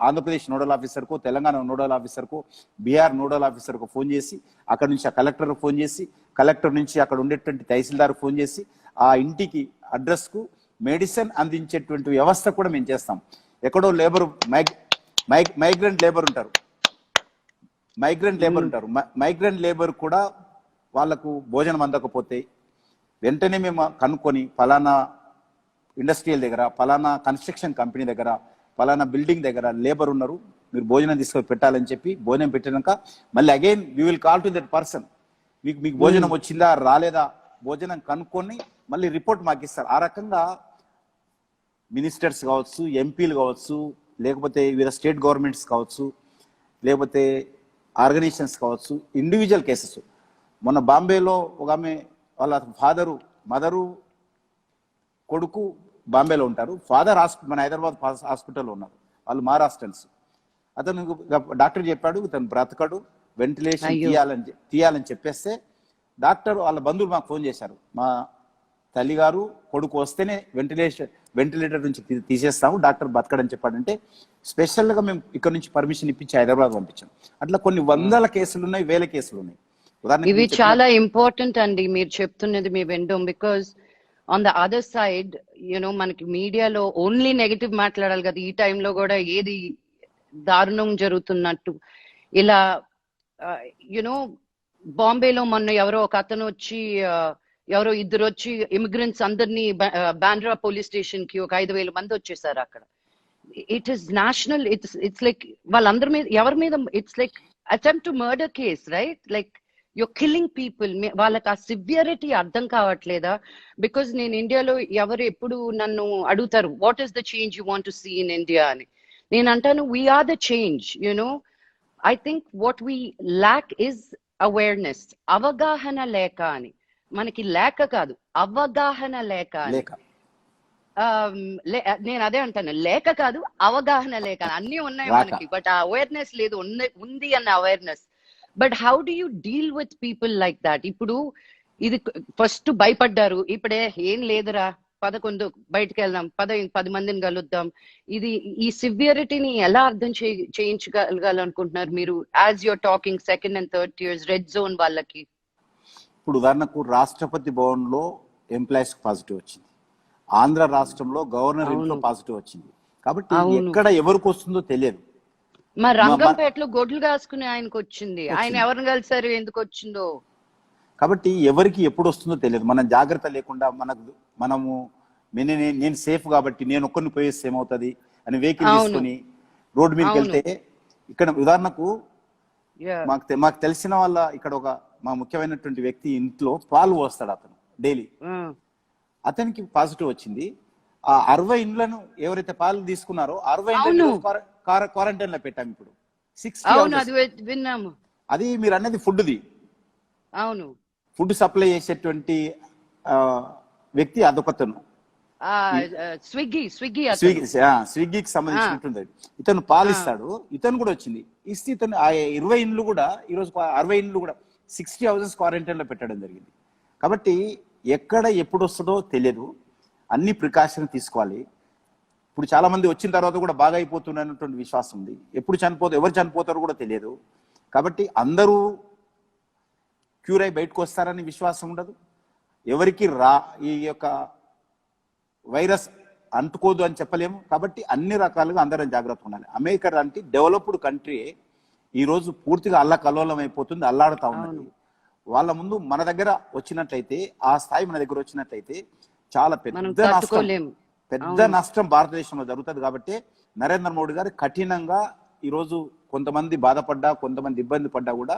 ఆంధ్రప్రదేశ్ నోడల్ ఆఫీసర్కు, తెలంగాణ నోడల్ ఆఫీసర్కు, బీహార్ నోడల్ ఆఫీసర్కు ఫోన్ చేసి, అక్కడ నుంచి ఆ కలెక్టర్కు ఫోన్ చేసి, కలెక్టర్ నుంచి అక్కడ ఉండేటువంటి తహసీల్దార్ ఫోన్ చేసి, ఆ ఇంటికి అడ్రస్కు మెడిసిన్ అందించేటువంటి వ్యవస్థ కూడా మేము చేస్తాం. ఎక్కడో లేబర్ మైగ్రెంట్ లేబర్ ఉంటారు, మైగ్రెంట్ లేబర్ కూడా వాళ్లకు భోజనం అందకపోతే వెంటనే మేము కనుక్కొని, ఫలానా ఇండస్ట్రియల్ దగ్గర, ఫలానా కన్స్ట్రక్షన్ కంపెనీ దగ్గర, ఫలానా బిల్డింగ్ దగ్గర లేబర్ ఉన్నారు, మీరు భోజనం తీసుకొని పెట్టాలని చెప్పి భోజనం పెట్టినాక మళ్ళీ again we will call to that person, మీకు భోజనం వచ్చిందా రాలేదా భోజనం కనుక్కొని మళ్ళీ రిపోర్ట్ మాకు ఇస్తారు. ఆ రకంగా మినిస్టర్స్ కావచ్చు, ఎంపీలు కావచ్చు, లేకపోతే వివిధ స్టేట్ గవర్నమెంట్స్ కావచ్చు, లేకపోతే ఆర్గనైజేషన్స్ కావచ్చు, ఇండివిజువల్ కేసెస్. మొన్న బాంబేలో ఒక ఆమె, వాళ్ళ మదరు కొడుకు బాంబేలో ఉంటారు, ఫాదర్ మన హైదరాబాద్ హాస్పిటల్లో ఉన్నారు, వాళ్ళు మహారాష్ట్రన్స్. అతను డాక్టర్ చెప్పాడు ఇతను బ్రతకడు, వెంటిలేషన్ తీయాలని చెప్పేస్తే డాక్టర్ వాళ్ళ బంధువులు మాకు ఫోన్ చేశారు, మా తల్లిగారు కొడుకు వస్తేనే వెంటిలేటర్ నుంచి తీసేస్తాము, డాక్టర్ బతకడని చెప్పాడంటే స్పెషల్గా మేము ఇక్కడ నుంచి పర్మిషన్ ఇప్పించి హైదరాబాద్ పంపించాం. అట్లా కొన్ని వందల కేసులు ఉన్నాయి, వేల కేసులు ఉన్నాయి. ఇవి చాలా ఇంపార్టెంట్ అండి మీరు చెప్తున్నది మీ విండోమ్, because on the other side మనకి మీడియాలో ఓన్లీ నెగటివ్ మాట్లాడాలి కదా, ఈ టైంలో కూడా ఏది దారుణం జరుగుతున్నట్టు. ఇలా బాంబేలో మొన్న ఎవరో ఒక అతను వచ్చి, ఎవరో ఇద్దరు వచ్చి ఇమిగ్రెంట్స్ అందరినీ బాండ్రా పోలీస్ స్టేషన్ కి ఒక 5,000 మంది వచ్చేసారు అక్కడ. It is national, it's like వాళ్ళందరి మీద, ఎవరి మీద, it's like attempt to murder case, right? Like you're killing people. వాళ్ళకి ఆ సివియరిటీ అర్థం కావట్లేదా? బికాజ్ నేను ఇండియాలో ఎవరు ఎప్పుడు నన్ను అడుగుతారు, what is the change you want to see in India అని. నేను అంటాను, we're the change. I think what we lack is awareness, అవగాహన లేక అని. మనకి లేక కాదు, అవగాహన లేక అని. నేను అదే అంటాను, లేక కాదు అవగాహన లేక. అన్ని ఉన్నాయి మనకి, బట్ ఆ అవేర్నెస్ లేదు. ఉంది అన్న awareness. But how do you deal with people like that? ఇప్పుడు ఇది ఫస్ట్ భయపడ్డారు, ఇప్పుడే ఏం లేదురా, 11 బయటకు వెళ్దాం, 10 మందిని కలుద్దాం. ఈ సివియరిటీని ఎలా అర్థం చేయించగలనుకుంటున్నారు మీరు, as you're talking second and third years red zone వాళ్ళకి? ఇప్పుడు ఉదాహరణకు రాష్ట్రపతి భవన్ లో ఎంప్లాయీస్ పాజిటివ్ వచ్చింది, ఆంధ్ర రాష్ట్రంలో గవర్నర్ ఇంట్లో పాజిటివ్ వచ్చింది. కాబట్టి ఎక్కడ ఎవరికి వస్తుందో తెలియదు. మా రంగంపేటలో గొడ్లు కాసుకుని ఆయనకు వచ్చింది, ఆయన ఎవరిని కలిసారు, ఎందుకు వచ్చిందో. కాబట్టి ఎవరికి ఎప్పుడు వస్తుందో తెలియదు. మనం జాగ్రత్త లేకుండా మనము నేను సేఫ్ కాబట్టి నేను ఒక్కరిని పోయేస్తే ఏమవుతుంది అని వెహికల్ తీసుకుని రోడ్డు మీదకి వెళ్తే, ఇక్కడ ఉదాహరణకు మాకు తెలిసిన వాళ్ళ ఇక్కడ ఒక మా ముఖ్యమైనటువంటి వ్యక్తి ఇంట్లో పాలు పోస్తాడు అతను డైలీ. అతనికి పాజిటివ్ వచ్చింది. ఆ 60 ఇండ్లను ఎవరైతే పాలు తీసుకున్నారో 60 ఇండ్లను క్వారంటైన్ లో పెట్టాము. ఇప్పుడు 60 అది మీరు అనేది ఫుడ్ది. అవును, ఫుడ్ సప్లై చేసేటువంటి వ్యక్తి అదొకతను, స్విగ్గీకి సంబంధించినటువంటి ఇతను పాలిస్తాడు. ఇతను కూడా వచ్చింది. ఇస్తే ఇతను 20 ఇండ్లు కూడా ఈరోజు 60 ఇండ్లు కూడా 60 హౌసెస్ క్వారంటైన్ లో పెట్టడం జరిగింది. కాబట్టి ఎక్కడ ఎప్పుడు వస్తుందో తెలియదు, అన్ని ప్రికాషన్ తీసుకోవాలి. ఇప్పుడు చాలా మంది వచ్చిన తర్వాత కూడా బాగా అయిపోతున్నటువంటి విశ్వాసం ఉంది. ఎవరు చనిపోతారో కూడా తెలియదు. కాబట్టి అందరూ క్యూర్ అయి బయటకు వస్తారని విశ్వాసం ఉండదు. ఎవరికి ఈ యొక్క వైరస్ అంటుకోదు అని చెప్పలేము. కాబట్టి అన్ని రకాలుగా అందరం జాగ్రత్తగా ఉండాలి. అమెరికా లాంటి డెవలప్డ్ కంట్రీ ఈరోజు పూర్తిగా అల్లకల్లోలం అయిపోతుంది, అల్లాడుతా ఉన్నది. వాళ్ళ ముందు మన దగ్గర వచ్చినట్లయితే, ఆ స్థాయి మన దగ్గర వచ్చినట్లయితే చాలా పెద్ద నష్టం భారతదేశంలో జరుగుతుంది. కాబట్టి నరేంద్ర మోడీ గారు కఠినంగా ఈరోజు కొంతమంది బాధపడ్డా, కొంతమంది ఇబ్బంది పడ్డా కూడా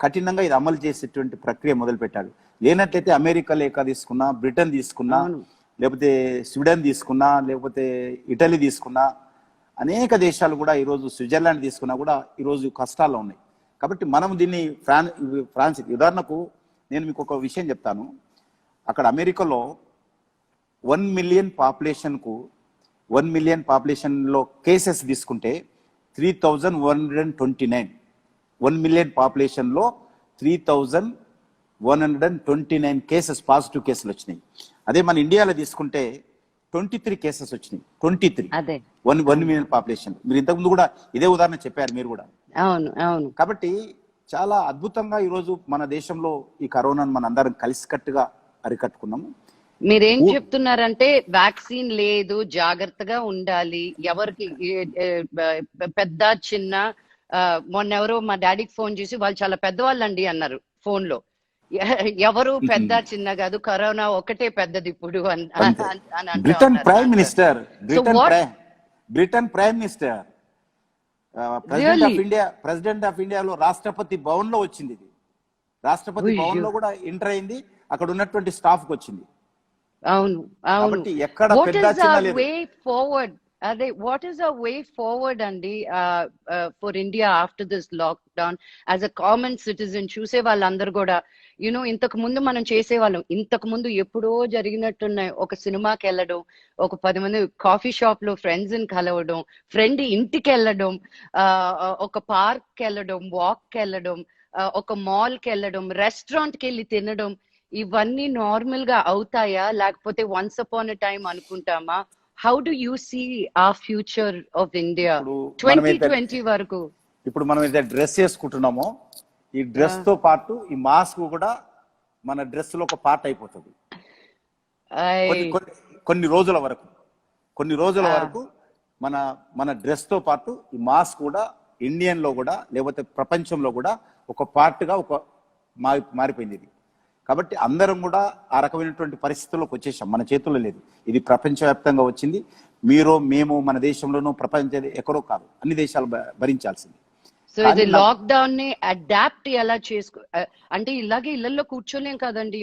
కఠినంగా ఇది అమలు చేసేటువంటి ప్రక్రియ మొదలు పెట్టాడు. లేనట్లయితే అమెరికా లేక తీసుకున్నా, బ్రిటన్ తీసుకున్నా, లేకపోతే స్వీడన్ తీసుకున్నా, లేకపోతే ఇటలీ తీసుకున్నా, అనేక దేశాలు కూడా ఈరోజు స్విట్జర్లాండ్ తీసుకున్నా కూడా ఈరోజు కష్టాల్లో ఉన్నాయి. కాబట్టి మనం దీన్ని ఫ్రాన్స్ ఉదాహరణకు నేను మీకు ఒక విషయం చెప్తాను. అక్కడ అమెరికాలో 1 మిలియన్ పాపులేషన్కు 1 మిలియన్ పాపులేషన్లో కేసెస్ తీసుకుంటే 3,129. 1 మిలియన్ పాపులేషన్లో 3,129 కేసెస్, పాజిటివ్ కేసులు వచ్చినాయి. అదే మన ఇండియాలో తీసుకుంటే 23 కేసెస్ వచ్చినాయి. 23 1 మిలియన్ పాపులేషన్. మీరు ఇంతకుముందు కూడా ఇదే ఉదాహరణ చెప్పారు మీరు కూడా. అవును అవును. కాబట్టి చాలా అద్భుతంగా ఈరోజు మన దేశంలో ఈ కరోనాను మన అందరం కలిసికట్టుగా అరికట్టుకున్నాము. మీరేం చెప్తున్నారంటే వ్యాక్సిన్ లేదు, జాగ్రత్తగా ఉండాలి, ఎవరికి పెద్ద చిన్న. మొన్న ఎవరో మా డాడీకి ఫోన్ చేసి వాళ్ళు చాలా పెద్దవాళ్ళండి అన్నారు ఫోన్ లో. ఎవరు పెద్ద చిన్న కాదు, కరోనా ఒకటే పెద్దది ఇప్పుడు అని Britain prime minister president of ఇండియాలో రాష్ట్రపతి భవన్ లో వచ్చింది. ఇది రాష్ట్రపతి భవన్ లో కూడా ఎంటర్ అయింది, అక్కడ ఉన్నటువంటి స్టాఫ్ కి వచ్చింది. అవును అవును. ఎక్కడ అదే what is a way forward అండి for India after this lockdown? As a common citizen చూసే వాళ్ళందరూ కూడా యూనో ఇంతకు ముందు మనం చేసేవాళ్ళం, ఇంతకు ముందు ఎప్పుడో జరిగినట్టున్నాయి. ఒక సినిమాకి వెళ్ళడం, ఒక 10 మంది కాఫీ షాప్ లో ఫ్రెండ్స్ ని కలవడం, ఫ్రెండ్ ఇంటికి వెళ్ళడం, ఒక పార్క్ వెళ్ళడం, వాక్ వెళ్ళడం, ఒక మాల్ కి వెళ్ళడం, రెస్టారెంట్ కి వెళ్ళి తినడం, ఇవన్నీ నార్మల్ గా అవుతాయా లేకపోతే వన్స్ అపాన్ ఎ టైం అనుకుంటామా? How do you see a future of India 2020 వరకు? ఇప్పుడు మనం ఏదైతే డ్రెస్ వేసుకుంటున్నామో ఈ డ్రెస్ తో పాటు ఈ మాస్క్ కూడా మన డ్రెస్ లో ఒక పార్ట్ అయిపోతుంది. కొన్ని రోజుల వరకు మన డ్రెస్ తో పాటు ఈ మాస్క్ కూడా ఇండియన్ లో కూడా లేకపోతే ప్రపంచంలో కూడా ఒక పార్ట్ గా మారిపోయింది ఇది. కాబట్టి అందరం కూడా ఆ రకమైనటువంటి పరిస్థితుల్లోకి వచ్చేసాం. మన చేతుల్లో లేదు, ఇది ప్రపంచవ్యాప్తంగా వచ్చింది. మీరు మేము మన దేశంలోనూ ప్రపంచం ఎక్కడో కాదు, అన్ని దేశాలు భరించాల్సింది. సో ఇది లాక్డౌన్ ని అడాప్ట్ ఎలా అంటే ఇలాగే ఇళ్లలో కూర్చోలేం కదండి,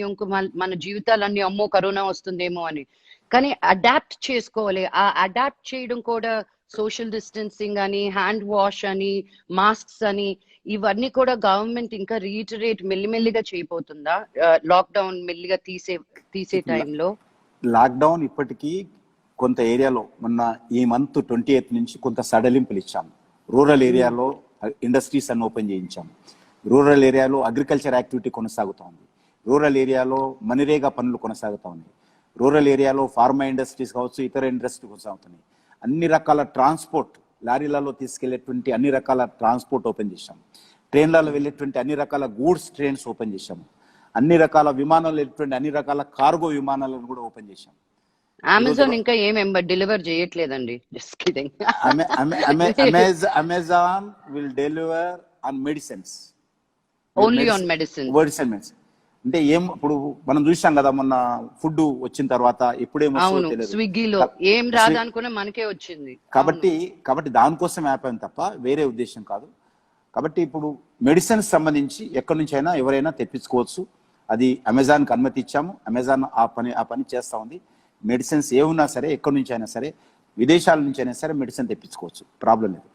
మన జీవితాలన్నీ అమ్మో కరోనా వస్తుందేమో అని. కానీ అడాప్ట్ చేసుకోవాలి. ఆ అడాప్ట్ చేయడం కూడా సోషల్ డిస్టెన్సింగ్ అని, హ్యాండ్ వాష్ అని, మాస్క్స్ అని, ఇవన్నీ కూడా గవర్నమెంట్ ఇంకా రీటరేట్ మెల్లిమెల్లిగా చేయబోతుందా లాక్డౌన్ మెల్లిగా తీసే టైంలో? లాక్డౌన్ ఇప్పటికీ కొంత ఏరియాలో మొన్న ఈ మంత్ 28 నుంచి కొంత సడలింపులు ఇచ్చాము. రూరల్ ఏరియాలో ఇండస్ట్రీస్ అన్ని ఓపెన్ చేయించాము. రూరల్ ఏరియాలో అగ్రికల్చర్ యాక్టివిటీ కొనసాగుతూ ఉంది. రూరల్ ఏరియాలో మనిరేగా పనులు కొనసాగుతూ ఉన్నాయి. రూరల్ ఏరియాలో ఫార్మా ఇండస్ట్రీస్ కావచ్చు, ఇతర ఇండస్ట్రీ కొనసాగుతున్నాయి. అన్ని రకాల ట్రాన్స్పోర్ట్, లారీలలో తీసుకెళ్లేటువంటి అన్ని రకాల ట్రాన్స్పోర్ట్ ఓపెన్ చేశాము. ట్రైన్లలో వెళ్ళేటువంటి అన్ని రకాల గూడ్స్ ట్రైన్స్ ఓపెన్ చేశాము. అన్ని రకాల విమానాలు వెళ్ళేటువంటి అన్ని రకాల కార్గో విమానాలను కూడా ఓపెన్ చేశాము. అమెజాన్ ఇంకా ఏం డెలివర్ చేయట్లేదండి. Just kidding. Amazon will deliver on medicines, only on medicines. అంటే ఇప్పుడు మనం చూసాం కదా మొన్న ఫుడ్ వచ్చిన తర్వాత ఎప్పుడేమో స్విగ్గీలో ఏం రాదనుకున్నా మనకే వచ్చింది. కాబట్టి దానికోసం యాప్ అని తప్ప వేరే ఉద్దేశం కాదు. కాబట్టి ఇప్పుడు మెడిసిన్స్ సంబంధించి ఎక్కడి నుంచి అయినా ఎవరైనా తెప్పించుకోవచ్చు. అది అమెజాన్ కి అనుమతి ఇచ్చాము. అమెజాన్ ఆ పని చేస్తా ఉంది. మెడిసిన్స్ ఏమున్నా సరే, ఎక్కడి నుంచి అయినా సరే, విదేశాల నుంచి అయినా సరే మెడిసిన్ తెప్పించుకోవచ్చు, ప్రాబ్లం లేదు.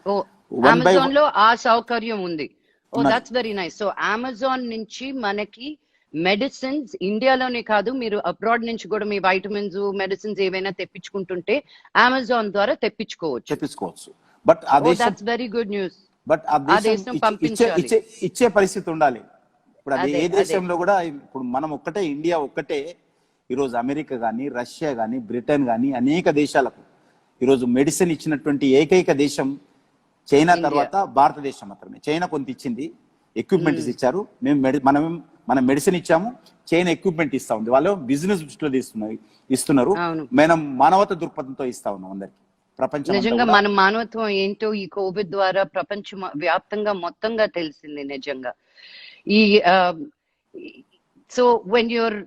అమెజాన్ లో ఆ సౌకర్యం ఉంది. That's very nice. So Amazon నుంచి మనకి మెడిసిన్స్ ఇండియాలోనే కాదు, మీరు అబ్రాడ్ నుంచి కూడా మీ వైటమిన్స్, మెడిసిన్స్ ఏవైనా తెప్పించుకుంటుంటే అమెజాన్ ద్వారా తెప్పించుకోవచ్చు. But that's very good news. But ఆ దేశం ఇచ్చే పరిస్థితి ఉండాలి. ఇప్పుడు అది ఏ దేశంలో కూడా ఇప్పుడు మనం ఒక్కటే, ఇండియా ఒక్కటే ఈరోజు అమెరికా కానీ, రష్యా కానీ, బ్రిటన్ కానీ అనేక దేశాలకు ఈరోజు మెడిసిన్ ఇచ్చినటువంటి ఏకైక దేశం చైనా తర్వాత భారతదేశం మాత్రమే. చైనా కొంత ఇచ్చింది, ఎక్విప్మెంట్స్ ఇచ్చారు. మనం మెడిసిన్ ఇచ్చాము, చైనా ఎక్విప్మెంట్ ఇస్తా ఉంది. వాళ్ళు బిజినెస్ దృష్టిలో ఇస్తున్నారు. మనం మానవత దృక్పథంతో ఇస్తా ఉన్నాం అందరికి. ప్రపంచం నిజంగా మన మానవత్వం ఏంటో ఈ కోవిడ్ ద్వారా ప్రపంచ వ్యాప్తంగా మొత్తంగా తెలిసింది నిజంగా. ఈ సో వెన్ యూర్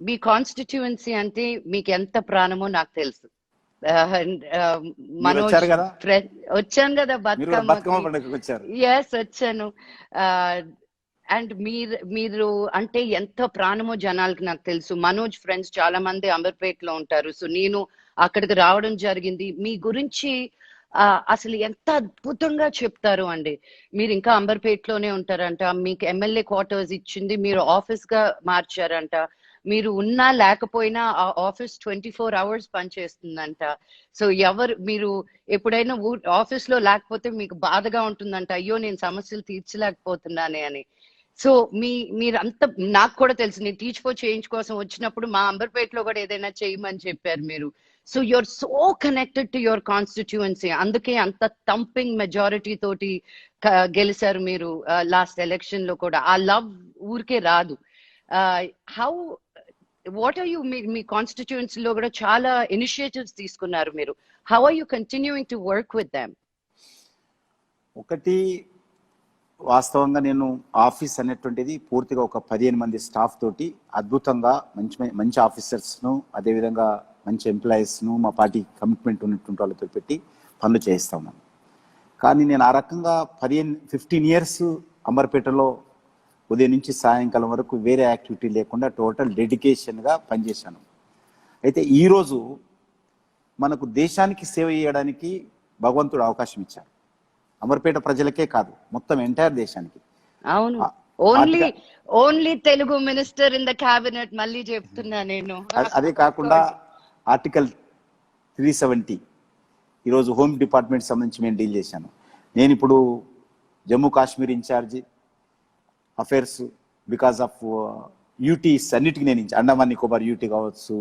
మీ కాన్స్టిట్యుయెన్సీ అంటే మీకు ఎంత ప్రాణమో నాకు తెలుసు. వచ్చాను కదా బతుకమ్మ. ఎస్ వచ్చాను. అండ్ మీరు అంటే ఎంత ప్రాణమో జనాలకి నాకు తెలుసు. మనోజ్ ఫ్రెండ్స్ చాలా మంది అమర్పేట్ లో ఉంటారు. సో నేను అక్కడికి రావడం జరిగింది. మీ గురించి అసలు ఎంత అద్భుతంగా చెప్తారు అండి. మీరు ఇంకా అంబర్పేటలోనే ఉంటారంట, మీకు ఎమ్మెల్యే క్వార్టర్స్ ఇచ్చింది మీరు ఆఫీస్ గా మార్చారంట, మీరు ఉన్నా లేకపోయినా ఆ ఆఫీస్ 24 hours పనిచేస్తుందంట. సో మీరు ఎప్పుడైనా ఆఫీస్ లో లేకపోతే మీకు బాధగా ఉంటుందంట, అయ్యో నేను సమస్యలు తీర్చలేకపోతున్నానే అని. సో మీరంతా నాకు కూడా తెలుసు, నేను టీచ్ ఫర్ చేంజ్ కోసం వచ్చినప్పుడు మా అంబర్పేటలో కూడా ఏదైనా చేయమని చెప్పారు మీరు. So you're so connected to your constituency, అందుకే అంత థంపింగ్ మెజారిటీ తోటి గెలిచారు మీరు లాస్ట్ ఎలక్షన్ లో కూడా. ఆ లవ్ ఊరికే రాదు. హౌ వాట్ ఆర్ యూ, మీ కాన్స్టిట్యుయెన్సీ లో కూడా చాలా ఇనిషియేటివ్స్ తీసుకున్నారు మీరు. How are you continuing to work with them? ఒకటి, వాస్తవంగా నేను ఆఫీస్ అనేటువంటిది పూర్తిగా ఒక 15 మంది స్టాఫ్ తోటి అద్భుతంగా మంచి మంచి ఆఫీసర్స్ను, అదేవిధంగా మంచి ఎంప్లాయీస్ను, మా పార్టీ కమిట్మెంట్ ఉన్నటువంటి వాళ్ళతో పెట్టి పనులు చేయిస్తా ఉన్నాను. కానీ నేను ఆ రకంగా 15 years అంబర్పేటలో ఉదయం నుంచి సాయంకాలం వరకు వేరే యాక్టివిటీ లేకుండా టోటల్ డెడికేషన్గా పనిచేశాను. అయితే ఈరోజు మనకు దేశానికి సేవ చేయడానికి భగవంతుడు అవకాశం ఇచ్చారు. అమర్పేట ప్రజలకే కాదు, మొత్తం ఎంటైర్ దేశానికి. అవును, only Telugu minister in the cabinet, మళ్ళీ చెప్తున్నా నేను. అదే కాకుండా ఆర్టికల్ 370 ఈరోజు హోమ్ డిపార్ట్మెంట్ సంబంధించి నేను డీల్ చేశాను. నేను ఇప్పుడు Jammu Kashmir incharge affairs because of UTs అన్నిటికీ నేను అండమాన్ నికోబార్ యూటీ కావచ్చు,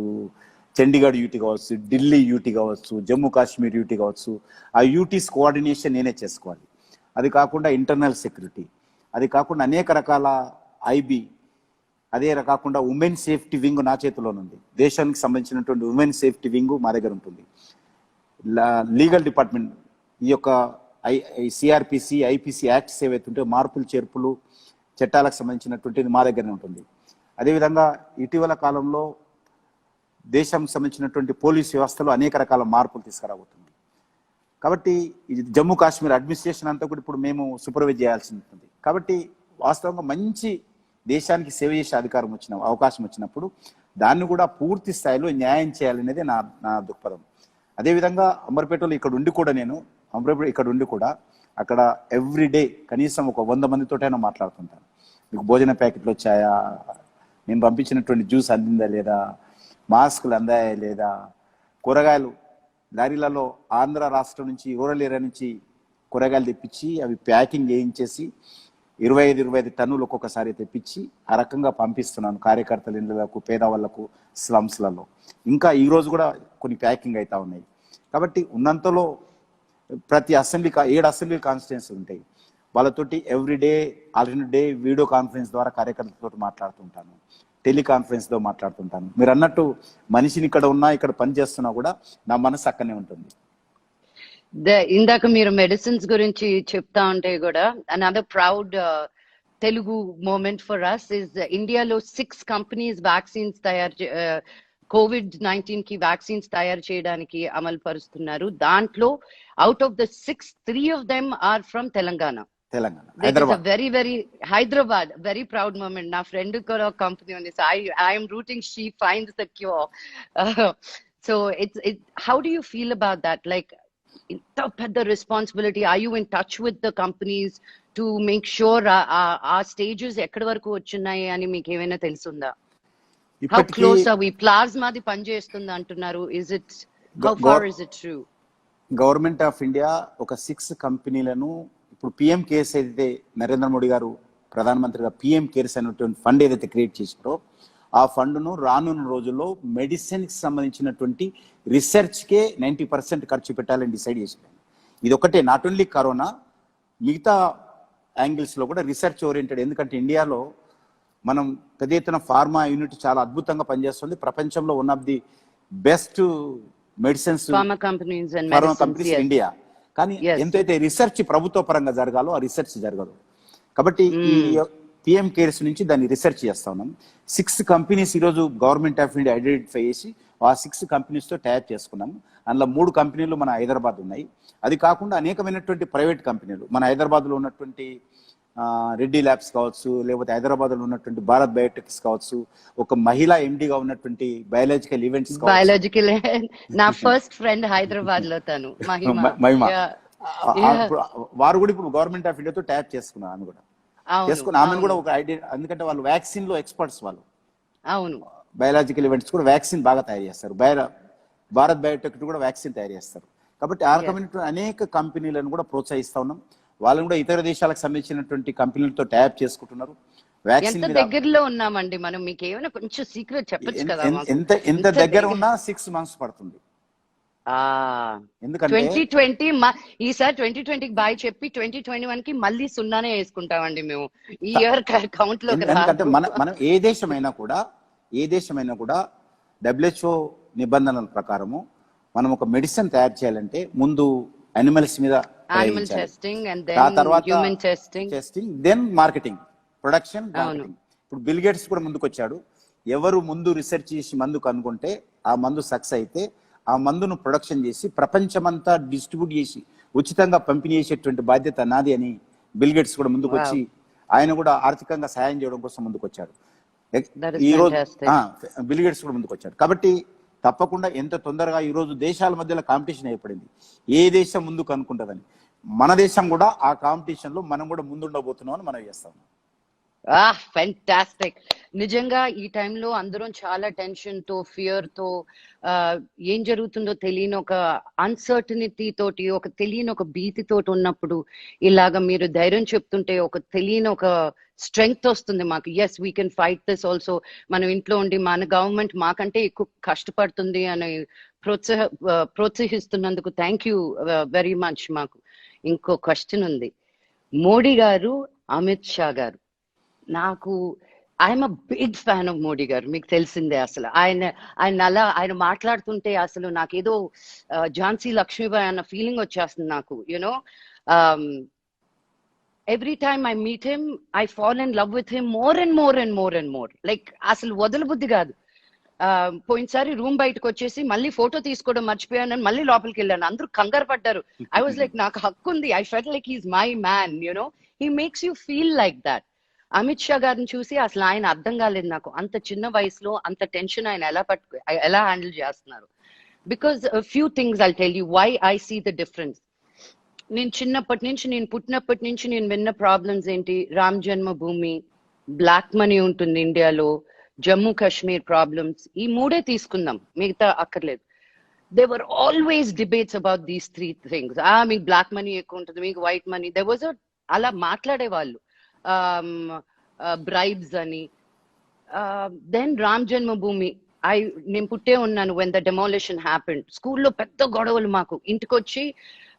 చండీగఢ్ యూటీ కావచ్చు, ఢిల్లీ యూటీ కావచ్చు, జమ్మూ కాశ్మీర్ యూటీ కావచ్చు, ఆ యూటీస్ కోఆర్డినేషన్ నేనే చేసుకోవాలి. అది కాకుండా ఇంటర్నల్ సెక్యూరిటీ, అది కాకుండా అనేక రకాల ఐబీ, అదే కాకుండా ఉమెన్ సేఫ్టీ వింగ్ నా చేతిలోనుంది. దేశానికి సంబంధించినటువంటి ఉమెన్ సేఫ్టీ వింగ్ మా దగ్గర ఉంటుంది. లీగల్ డిపార్ట్మెంట్, ఈ యొక్క సిఆర్పిసి, ఐపీసీ యాక్ట్స్ ఏవైతే ఉంటే మార్పులు చేర్పులు చట్టాలకు సంబంధించినటువంటిది మా దగ్గరనే ఉంటుంది. అదేవిధంగా ఇటీవల కాలంలో దేశం సంబంధించినటువంటి పోలీస్ వ్యవస్థలో అనేక రకాల మార్పులు తీసుకురాబోతుంది. కాబట్టి ఇది జమ్మూ కాశ్మీర్ అడ్మినిస్ట్రేషన్ అంతా కూడా ఇప్పుడు మేము సూపర్వైజ్ చేయాల్సి ఉంటుంది. కాబట్టి వాస్తవంగా మంచి దేశానికి సేవ చేసే అవకాశం వచ్చినప్పుడు దాన్ని కూడా పూర్తి స్థాయిలో న్యాయం చేయాలనేది నా దృక్పథం. అదేవిధంగా అంబర్పేటలో ఇక్కడ ఉండి కూడా అక్కడ ఎవ్రీడే కనీసం ఒక 100 మందితోటైనా మాట్లాడుతుంటాను. మీకు భోజన ప్యాకెట్లు వచ్చాయా, నేను పంపించినటువంటి జ్యూస్ అందిందా లేదా, మాస్కులు అందాయా లేదా, కూరగాయలు లారీలలో ఆంధ్ర రాష్ట్రం నుంచి, రూరల్ ఏరియా నుంచి కూరగాయలు తెప్పించి అవి ప్యాకింగ్ చేయించేసి 25 టన్నులు ఒక్కొక్కసారి తెప్పించి ఆ రకంగా పంపిస్తున్నాను కార్యకర్తల ఇళ్ళకు, పేదవాళ్లకు, స్లమ్స్లలో. ఇంకా ఈరోజు కూడా కొన్ని ప్యాకింగ్ అవుతా ఉన్నాయి. కాబట్టి ఉన్నంతలో ప్రతి 7 అసెంబ్లీ కాన్స్టిట్యుయెన్సీ ఉంటాయి, వాళ్ళతోటి everyday alternate day video conference ద్వారా కార్యకర్తలతో మాట్లాడుతుంటాను, టెలికాన్ఫరెన్స్తో మాట్లాడుతుంటాను. మీరు అన్నట్టు మనిషిని ఇక్కడ పని చేస్తున్నా కూడా నా మనసు అక్కడనే ఉంటుంది. ఇందాక మీరు మెడిసిన్స్ గురించి చెప్తా ఉంటే కూడా another proud Telugu moment for us is ఇండియాలో 6 కంపెనీస్ వ్యాక్సిన్స్ COVID-19 కి వ్యాక్సిన్స్ తయారు చేయడానికి అమలు పరుస్తున్నారు. దాంట్లో out of the 6, 3 of them are from Telangana. Hyderabad very proud moment. నా ఫ్రెండ్ కూడా కంపెనీ ఉంది. So I'm rooting she finds the cure. So how do you feel about that? Like ఇంత పెద్ద responsibility, are you in touch with the companies to make sure ఆ stages ఎక్కడి వరకు వచ్చున్నాయి అని మీకు ఏమైనా తెలుసుందా? How close are we? ప్లాస్మాది పనిచేస్తుంది అంటున్నారు. How far is it true? Government of India ఒక 6 కంపెనీలను ఇప్పుడు పిఎం కేర్స్ ఏదైతే నరేంద్ర మోడీ గారు ప్రధానమంత్రిగా పిఎం కేర్స్ అనేటువంటి ఫండ్ ఏదైతే క్రియేట్ చేశారో ఆ ఫండ్ను రానున్న రోజుల్లో మెడిసిన్కి సంబంధించినటువంటి రీసెర్చ్కే 90% ఖర్చు పెట్టాలని డిసైడ్ చేశారు. ఇది ఒకటే, నాట్ ఓన్లీ కరోనా, మిగతా యాంగిల్స్లో కూడా రీసెర్చ్ ఓరియంటెడ్. ఎందుకంటే ఇండియాలో మనం పెద్ద ఎత్తున ఫార్మా యూనిట్ చాలా అద్భుతంగా పనిచేస్తుంది. ప్రపంచంలో one of the best medicines pharma companies India. కానీ ఎంతైతే రీసెర్చ్ ప్రభుత్వ పరంగా జరగాలో ఆ రీసెర్చ్ జరగదు. కాబట్టి ఈ పిఎం కేర్స్ నుంచి దాన్ని రీసెర్చ్ చేస్తా ఉన్నాం. 6 కంపెనీస్ ఈరోజు గవర్నమెంట్ ఆఫ్ ఇండియా ఐడెంటిఫై చేసి ఆ 6 కంపెనీస్తో టైప్ చేసుకున్నాము. అందులో 3 కంపెనీలు మన హైదరాబాద్ ఉన్నాయి. అది కాకుండా అనేకమైనటువంటి ప్రైవేట్ కంపెనీలు మన హైదరాబాద్లో ఉన్నటువంటి రెడ్డి ల్యాబ్స్ కావచ్చు, లేకపోతే హైదరాబాద్ లో ఉన్నటువంటి భారత్ బయోటెక్స్ కావచ్చు, ఒక మహిళా ఎండిగా ఉన్నటువంటి బయాలజికల్ ఈవెంట్స్ బయాలజికల్ నా ఫస్ట్ ఫ్రెండ్ హైదరాబాద్ లో తను మహిమ, వారు కూడా ఇప్పుడు గవర్నమెంట్ ఆఫ్ ఇండియాతో ట్యాప్ చేసుకున్నారు. ఆమె కూడా చేసుకుని ఆమెను కూడా ఒక ఐడియా, ఎందుకంటే వాళ్ళు వ్యాక్సిన్ లో ఎక్స్పర్ట్స్ వాళ్ళు. అవును, బయాలజికల్ ఈవెంట్స్ కూడా వ్యాక్సిన్ బాగా తయారు చేస్తారు. భారత్ బయోటెక్ కూడా వ్యాక్సిన్ తయారు చేస్తారు. కాబట్టి ఆ రకమైన అనేక కంపెనీలను కూడా ప్రోత్సహిస్తా ఉన్నాం. వాళ్ళని కూడా ఇతర దేశాలకు సంబంధించినటువంటి కంపెనీలతో ట్యాప్ చేసుకుంటున్నారు. వ్యాక్సిన్ దగ్గరలో ఉన్నామండి మనం. మీకు ఏమైనా కొంచెం సీక్రెట్ చెప్పొచ్చు కదా? ఎంత దగ్గర ఉన్నా 6 months పడుతుంది. ఎందుకంటే 2020 ఈసారి 2020 బాయ్ చెప్పి 2021 కి మళ్ళీ సున్నానే వేసుకుంటామండి మేము ఈ ఇయర్ కౌంట్ లో. ఎందుకంటే మనం ఏ దేశమైనా కూడా WHO నిబంధనల ప్రకారము మనం ఒక మెడిసిన్ తయారు చేయాలంటే ముందు అనిమల్స్ మీద testing, then marketing, production, marketing. ఇప్పుడు బిల్ గేట్స్ కూడా ముందుకు వచ్చాడు. ఎవరు ముందు రీసెర్చ్ చేసి మందు కనుక్కుంటే ఆ మందు సక్సెస్ అయితే ఆ మందును ప్రొడక్షన్ చేసి ప్రపంచమంతా డిస్ట్రిబ్యూట్ చేసి ఉచితంగా పంపిణీ చేసేటువంటి బాధ్యత నాది అని బిల్ గేట్స్ కూడా ముందుకు వచ్చి ఆయన కూడా ఆర్థికంగా సాయం చేయడం కోసం ముందుకు వచ్చాడు. ఈ రోజు బిల్ గేట్స్ కూడా ముందుకు వచ్చాడు. కాబట్టి తప్పకుండా ఎంత తొందరగా ఈ రోజు దేశాల మధ్యలో కాంపిటీషన్ ఏర్పడింది, ఏ దేశం ముందుకు అనుకుంటుందని. మన దేశం కూడా ఆ కాంపిటీషన్ లో మనం కూడా ముందుండబోతున్నాం అని మనం చేస్తాం. ఫెంటాస్టిక్. నిజంగా ఈ టైంలో అందరం చాలా టెన్షన్ తో, ఫియర్ తో, ఏం జరుగుతుందో తెలియని ఒక అన్సర్టనిటీ తోటి, ఒక తెలియని ఒక భీతి తోటి ఉన్నప్పుడు ఇలాగా మీరు ధైర్యం చెప్తుంటే ఒక తెలియని ఒక స్ట్రెంగ్త్ వస్తుంది మాకు. Yes, we can fight this also. మనం ఇంట్లో ఉండి మన గవర్నమెంట్ మాకంటే ఎక్కువ కష్టపడుతుంది అని ప్రోత్సహిస్తున్నందుకు థ్యాంక్ యూ వెరీ మచ్. మాకు ఇంకో క్వశ్చన్ ఉంది. మోడీ గారు, అమిత్ షా గారు, నాకు I'm a big fan of Modi garu. మీకు తెలిసిందే. అసలు ఆయన మాట్లాడుతుంటే అసలు నాకేదో ఝాన్సీ లక్ష్మీబాయి అన్న ఫీలింగ్ వచ్చేస్తుంది నాకు. You know, every time I meet him I fall in love with him more and more and more and more. Like అసలు వదలబుద్ధి కాదు. పోయినసారి రూమ్ బయటకు వచ్చేసి మళ్ళీ ఫోటో తీసుకోవడం మర్చిపోయాను, మళ్ళీ లోపలికి వెళ్ళాను. అందరూ కంగారు పడ్డారు. ఐ వాజ్ లైక్, నాకు హక్కు ఉంది. I felt like he's my man. You know, he makes you feel like that. Amit Shah గారిని చూసి అసలు ఆయన అర్థం కాలేదు నాకు. అంత చిన్న వయసులో అంత టెన్షన్ ఆయన ఎలా హ్యాండిల్ చేస్తున్నారు. Because few things I'll tell you why I see the difference. నేను పుట్టినప్పటి నుంచి నేను విన్న ప్రాబ్లమ్స్ ఏంటి? రామ్ జన్మభూమి, బ్లాక్ మనీ ఉంటుంది ఇండియాలో, జమ్మూ కాశ్మీర్ ప్రాబ్లమ్స్, ఈ 3 తీసుకుందాం, మిగతా అక్కర్లేదు. They were always debates about these 3 things. మీకు బ్లాక్ మనీ ఎక్కువ ఉంటుంది, మీకు వైట్ మనీ. దే వాజ్ అలా మాట్లాడేవాళ్ళు, బ్రైబ్స్ అని. దెన్ రామ్ జన్మభూమి, నేను పుట్టే ఉన్నాను when the demolition happened. స్కూల్లో పెద్ద గొడవలు మాకు. ఇంటికి వచ్చి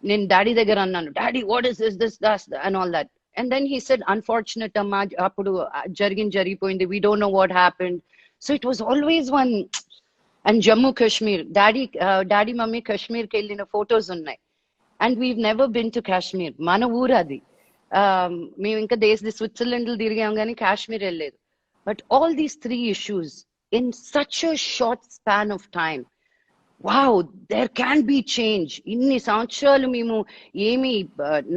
నేను డాడీ దగ్గర అన్నాను, daddy what is this and all that. And then he said, unfortunate amma, appudu జరిగిపోయింది, we don't know what happened. So it was always one. And Jammu Kashmir, daddy mummy Kashmir కి వెళ్ళిన photos ఉన్నాయి. And we've never been to Kashmir. మన ఊరు అది. మేము ఇంకా Switzerland తిరిగాం కానీ కాశ్మీర్ వెళ్ళలేదు. But all these 3 issues in such a short span of time, wow, there can be change. ఇన్ని సంవత్సరాలు మేము ఏమి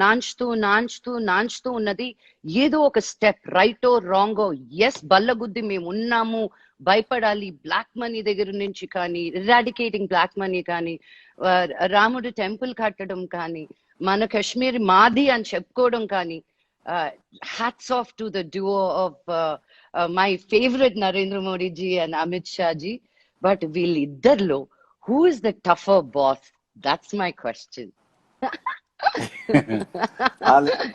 నాంచుతూ ఉన్నది ఏదో ఒక స్టెప్, రైటో రాంగో, ఎస్ బల్లగుద్ది మేము ఉన్నాము, భయపడాలి. బ్లాక్ మనీ దగ్గర నుంచి కానీ, ఇరాడికేటింగ్ బ్లాక్ మనీ కానీ, రాముడు టెంపుల్ కట్టడం కానీ, మన కాశ్మీర్ మాది అని చెప్పుకోవడం కానీ, hats off to the duo of my favourite Narendra Modi ji and Amit Shah ji. But వీళ్ళిద్దరిలో who is the tougher boss? That's my question.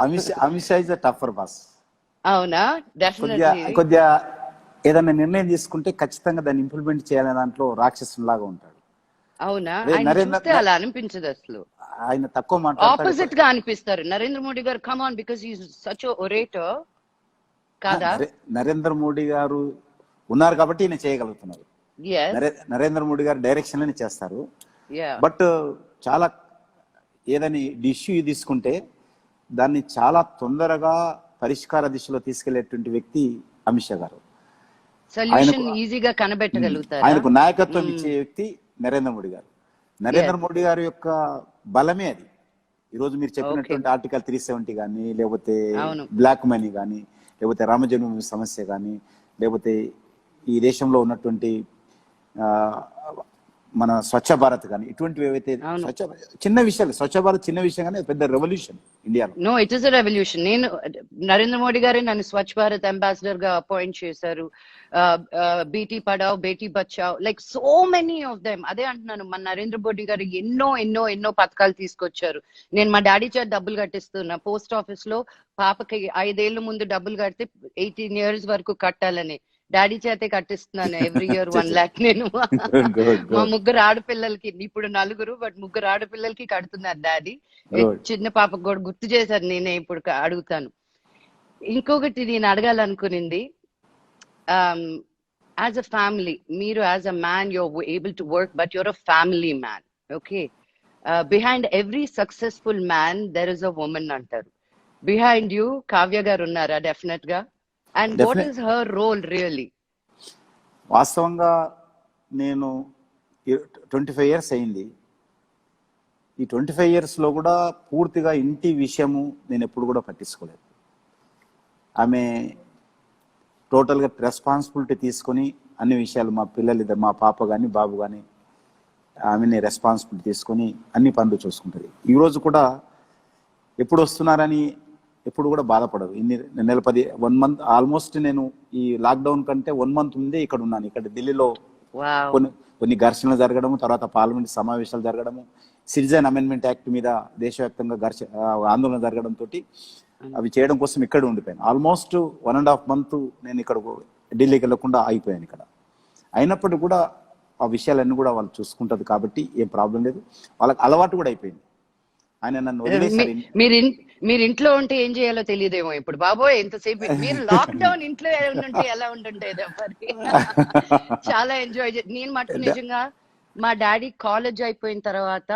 Amit Shah is a tougher boss. అవునా? డెఫినెట్లీ. కొద్దిగా ఏదైనా నిర్ణయం తీసుకుంటే ఖచ్చితంగా దాన్ని ఇంప్లిమెంట్ చేయాలనే దాంట్లో రాక్షసులాగా ఉంటాడు. అవునా? అలా అనిపించదు అసలు. ఆయన తక్కువ మాట్లాడతారు, ఆపోజిట్ గా అనిపిస్తారు. నరేంద్ర మోడీ గారు come on because he is such a orator కాదా? నరేంద్ర మోడీ గారు ఉన్నారు కాబట్టి ఈయన చేయగలుగుతున్నారు. నరేంద్ర మోడీ గారు డైరెక్షన్ లోనే చేస్తారు. బట్ చాలా ఏదని ఇష్యూ తీసుకుంటే దాన్ని చాలా తొందరగా పరిష్కార దిశలో తీసుకెళ్లేటువంటి వ్యక్తి అమిత్ షా గారు. ఈజీగా కనబెట్టగలుగుతారు. ఆయనకు నాయకత్వం ఇచ్చే వ్యక్తి నరేంద్ర మోడీ గారు. నరేంద్ర మోడీ గారి యొక్క బలమే అది. ఈరోజు మీరు చెప్పినటువంటి ఆర్టికల్ 370 కానీ, లేకపోతే అవును. బ్లాక్ మనీ కానీ, లేకపోతే రామజన్మభూమి సమస్య కానీ, లేకపోతే ఈ దేశంలో ఉన్నటువంటి ఆ, మన స్వచ్ఛ భారత్ కానీ, ఇటువంటివి ఏవైతే అవును. చిన్న విషయాలు, స్వచ్ఛ భారత్ చిన్న విషయం కానీ పెద్ద రెవల్యూషన్ ఇండియాలో. No, it is a revolution. నేను నరేంద్ర మోడీ గారే నన్ను స్వచ్ఛ భారత్ అంబాసిడర్ గా అపాయింట్ చేశారు. Beti Padhao, Beti Bachao, like so many of them. అదే అంటున్నాను, మన నరేంద్ర మోడీ గారు ఎన్నో ఎన్నో ఎన్నో పథకాలు తీసుకొచ్చారు. నేను మా డాడీ చేత డబ్బులు కట్టిస్తున్నా. పోస్ట్ ఆఫీస్ లో పాపకి 5 ఏళ్ల ముందు డబ్బులు కడితే 18 years వరకు కట్టాలని డాడీ చేతే కట్టిస్తున్నాను ఎవ్రీ ఇయర్ 1 lakh. నేను మా ముగ్గురు ఆడపిల్లలకి, ఇప్పుడు 4, బట్ ముగ్గురు ఆడపిల్లలకి కడుతున్నారు డాడీ. చిన్న పాపకు కూడా గుర్తు చేశారు, నేనే ఇప్పుడు అడుగుతాను. ఇంకొకటి నేను అడగాలనుకునింది, యాజ్ అ ఫ్యామిలీ, మీరు as a man you're able to work, but you're a family man. Okay, behind every successful man there is a woman అంటారు. బిహైండ్ యూ కావ్య గారు ఉన్నారా? డెఫినెట్ గా. And what is her role really? వాస్తవంగా నేను 25 years అయింది. ఈ 25 years లో కూడా పూర్తిగా ఇంటి విషయము నేను ఎప్పుడు కూడా పట్టించుకోలేదు. ఆమె టోటల్గా రెస్పాన్సిబిలిటీ తీసుకొని అన్ని విషయాలు, మా పిల్లలు, మా పాప కానీ బాబు కానీ, ఆమెని రెస్పాన్సిబిలిటీ తీసుకొని అన్ని పనులు చూసుకుంటుంది. ఈరోజు కూడా ఎప్పుడు వస్తున్నారని ఎప్పుడు కూడా బాధపడదు. ఇన్ని నెల 1 month ఆల్మోస్ట్, నేను ఈ లాక్డౌన్ కంటే 1 month ముందే ఇక్కడ ఉన్నాను. ఇక్కడ ఢిల్లీలో కొన్ని ఘర్షణలు జరగడము, తర్వాత పార్లమెంట్ సమావేశాలు జరగడము, సిటిజన్ అమెండ్మెంట్ యాక్ట్ మీద దేశవ్యాప్తంగా ఆందోళన జరగడం తోటి అవి చేయడం కోసం ఇక్కడ ఉండిపోయాను. ఆల్మోస్ట్ 1.5 month నేను ఇక్కడ ఢిల్లీకి వెళ్ళకుండా ఆగిపోయాను ఇక్కడ. అయినప్పటికీ కూడా ఆ విషయాలన్నీ కూడా వాళ్ళు చూసుకుంటది కాబట్టి ఏం ప్రాబ్లం లేదు. వాళ్ళకి అలవాటు కూడా అయిపోయింది. ఆయన నన్ను వదిలేసారు. మీరు ఇంట్లో ఉంటే ఏం చేయాలో తెలియదేమో ఇప్పుడు. బాబోయ్, ఎంతసేపు మీరు లాక్డౌన్ ఇంట్లో ఉంటే ఎలా ఉంటుండేదో మరి. చాలా ఎంజాయ్. నేను మటుకు నిజంగా మా డాడీ కాలేజ్ అయిపోయిన తర్వాత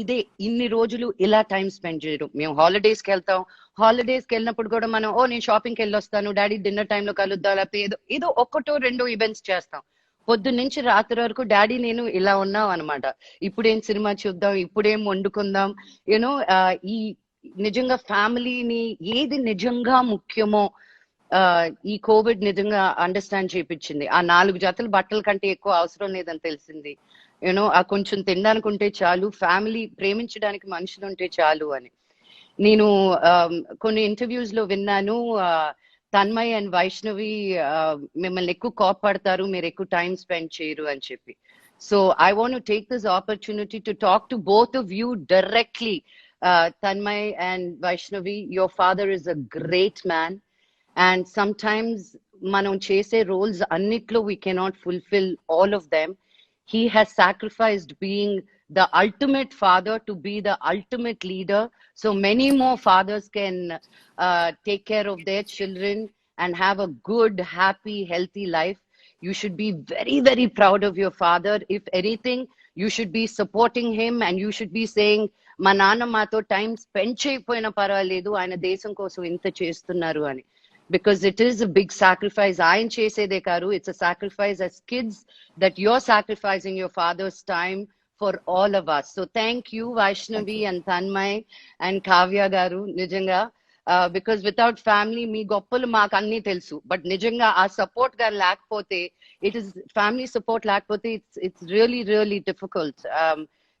ఇదే ఇన్ని రోజులు ఇలా టైం స్పెండ్ చేయడం. మేము హాలిడేస్ కి వెళ్తాం. హాలిడేస్ కి వెళ్ళినప్పుడు కూడా మనం నేను షాపింగ్కి వెళ్ళొస్తాను, డాడీ డిన్నర్ టైంలో కలుద్దాం, లేకపోతే ఏదో 1-2 ఈవెంట్స్ చేస్తాం. పొద్దున్న నుంచి రాత్రి వరకు డాడీ నేను ఇలా ఉన్నాం అనమాట. ఇప్పుడేం సినిమా చూద్దాం, ఇప్పుడేం వండుకుందాం, యూనో. ఈ నిజంగా ఫ్యామిలీని ఏది నిజంగా ముఖ్యమో ఈ కోవిడ్ నిజంగా అండర్స్టాండ్ చేయించింది. ఆ 4 జతల బట్టల కంటే ఎక్కువ అవసరం లేదని తెలిసింది. యూనో, ఆ కొంచెం తినడానికి ఉంటే చాలు, ఫ్యామిలీ ప్రేమించడానికి మనుషులు ఉంటే చాలు అని. నేను కొన్ని ఇంటర్వ్యూస్ లో విన్నాను, తన్మయ్ అండ్ వైష్ణవి మిమ్మల్ని ఎక్కువ కోపడతారు, మీరు ఎక్కువ టైం స్పెండ్ చేయరు అని చెప్పి. So I want to take this opportunity to talk to both of you directly. Tanmay and Vaishnavi, your father is a great man, and sometimes మనం చేసే roles అన్నిట్లో we cannot fulfill all of them. He has sacrificed being the ultimate father to be the ultimate leader, so many more fathers can take care of their children and have a good, happy, healthy life. You should be very, very proud of your father. If anything, you should be supporting him, and you should be saying, మా నాన్న మాతో time spend చేయకపోయినా పర్వాలేదు, ఆయన దేశం కోసం ఇంత చేస్తున్నారు అని. Because it is a big sacrifice. ఆయన చేసేదే కాదు, it's a sacrifice as kids that you're sacrificing your father's time for all of us. So thank you, Vaishnavi and Tanmay and Kavya garu, నిజంగా. బికాస్ వితౌట్ ఫ్యామిలీ మీ గొప్పలు మాకు అన్ని తెలుసు, but నిజంగా ఆ సపోర్ట్ గా లేకపోతే, ఇట్ ఇస్ ఫ్యామిలీ సపోర్ట్ లేకపోతే it's really really difficult.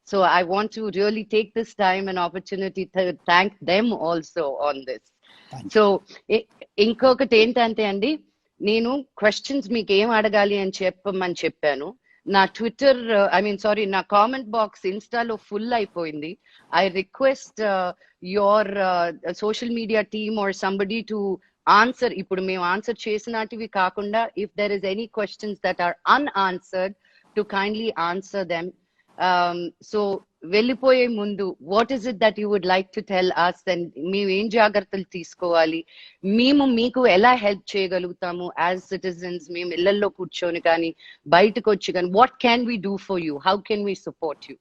So I want to really take this time and opportunity to thank them also on this. So ఇంకొకటి ఏంటంటే అండి, నేను క్వశ్చన్స్ మీకు ఏం అడగాలి అని చెప్పమని చెప్పాను. నా ట్విట్టర్ నా కామెంట్ బాక్స్ ఇన్స్టాలో ఫుల్ అయిపోయింది. I request your social media team or somebody to answer. ఇప్పుడు మేము ఆన్సర్ చేసినటివి కాకుండా, if there is any questions that are unanswered, to kindly answer them. So వెళ్ళిపోయే ముందు, what is it that you would like to tell us, and మేము ఏం జాగ్రత్తలు తీసుకోవాలి, మేము మీకు ఎలా హెల్ప్ చేయగలుగుతాము యాజ్ సిటిజన్స్, మేము ఇళ్లలో కూర్చొని కానీ బయటకు వచ్చి కానీ, what can we do for you, how can we support you?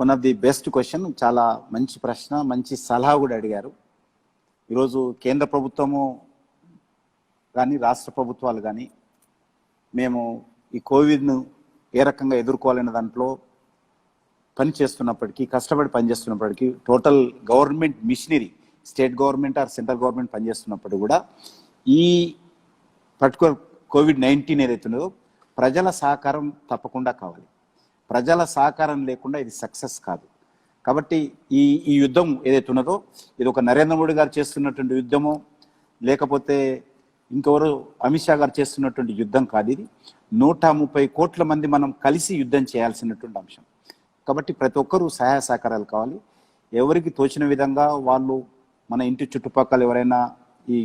One of the best question. చాలా మంచి ప్రశ్న, మంచి సలహా కూడా అడిగారు. ఈరోజు కేంద్ర ప్రభుత్వము కానీ రాష్ట్ర ప్రభుత్వాలు కానీ మేము ఈ కోవిడ్ను ఏ రకంగా ఎదుర్కోవాలనే దాంట్లో పని చేస్తున్నప్పటికీ, కష్టపడి పని చేస్తున్నప్పటికీ, total government machinery, state government or central government పనిచేస్తున్నప్పుడు కూడా ఈ పర్టికులర్ COVID-19 ఏదైతే ఉన్నదో ప్రజల సహకారం తప్పకుండా కావాలి. ప్రజల సహకారం లేకుండా ఇది సక్సెస్ కాదు. కాబట్టి ఈ ఈ యుద్ధం ఏదైతే ఉన్నదో ఇది ఒక నరేంద్ర మోడీ గారు చేస్తున్నటువంటి యుద్ధమో లేకపోతే ఇంకెవరు అమిత్ షా గారు చేస్తున్నటువంటి యుద్ధం కాదు. ఇది 130 కోట్ల మంది మనం కలిసి యుద్ధం చేయాల్సినటువంటి అంశం. కాబట్టి ప్రతి ఒక్కరూ సహాయ సహకారాలు కావాలి. ఎవరికి తోచిన విధంగా వాళ్ళు మన ఇంటి చుట్టుపక్కల ఎవరైనా ఈ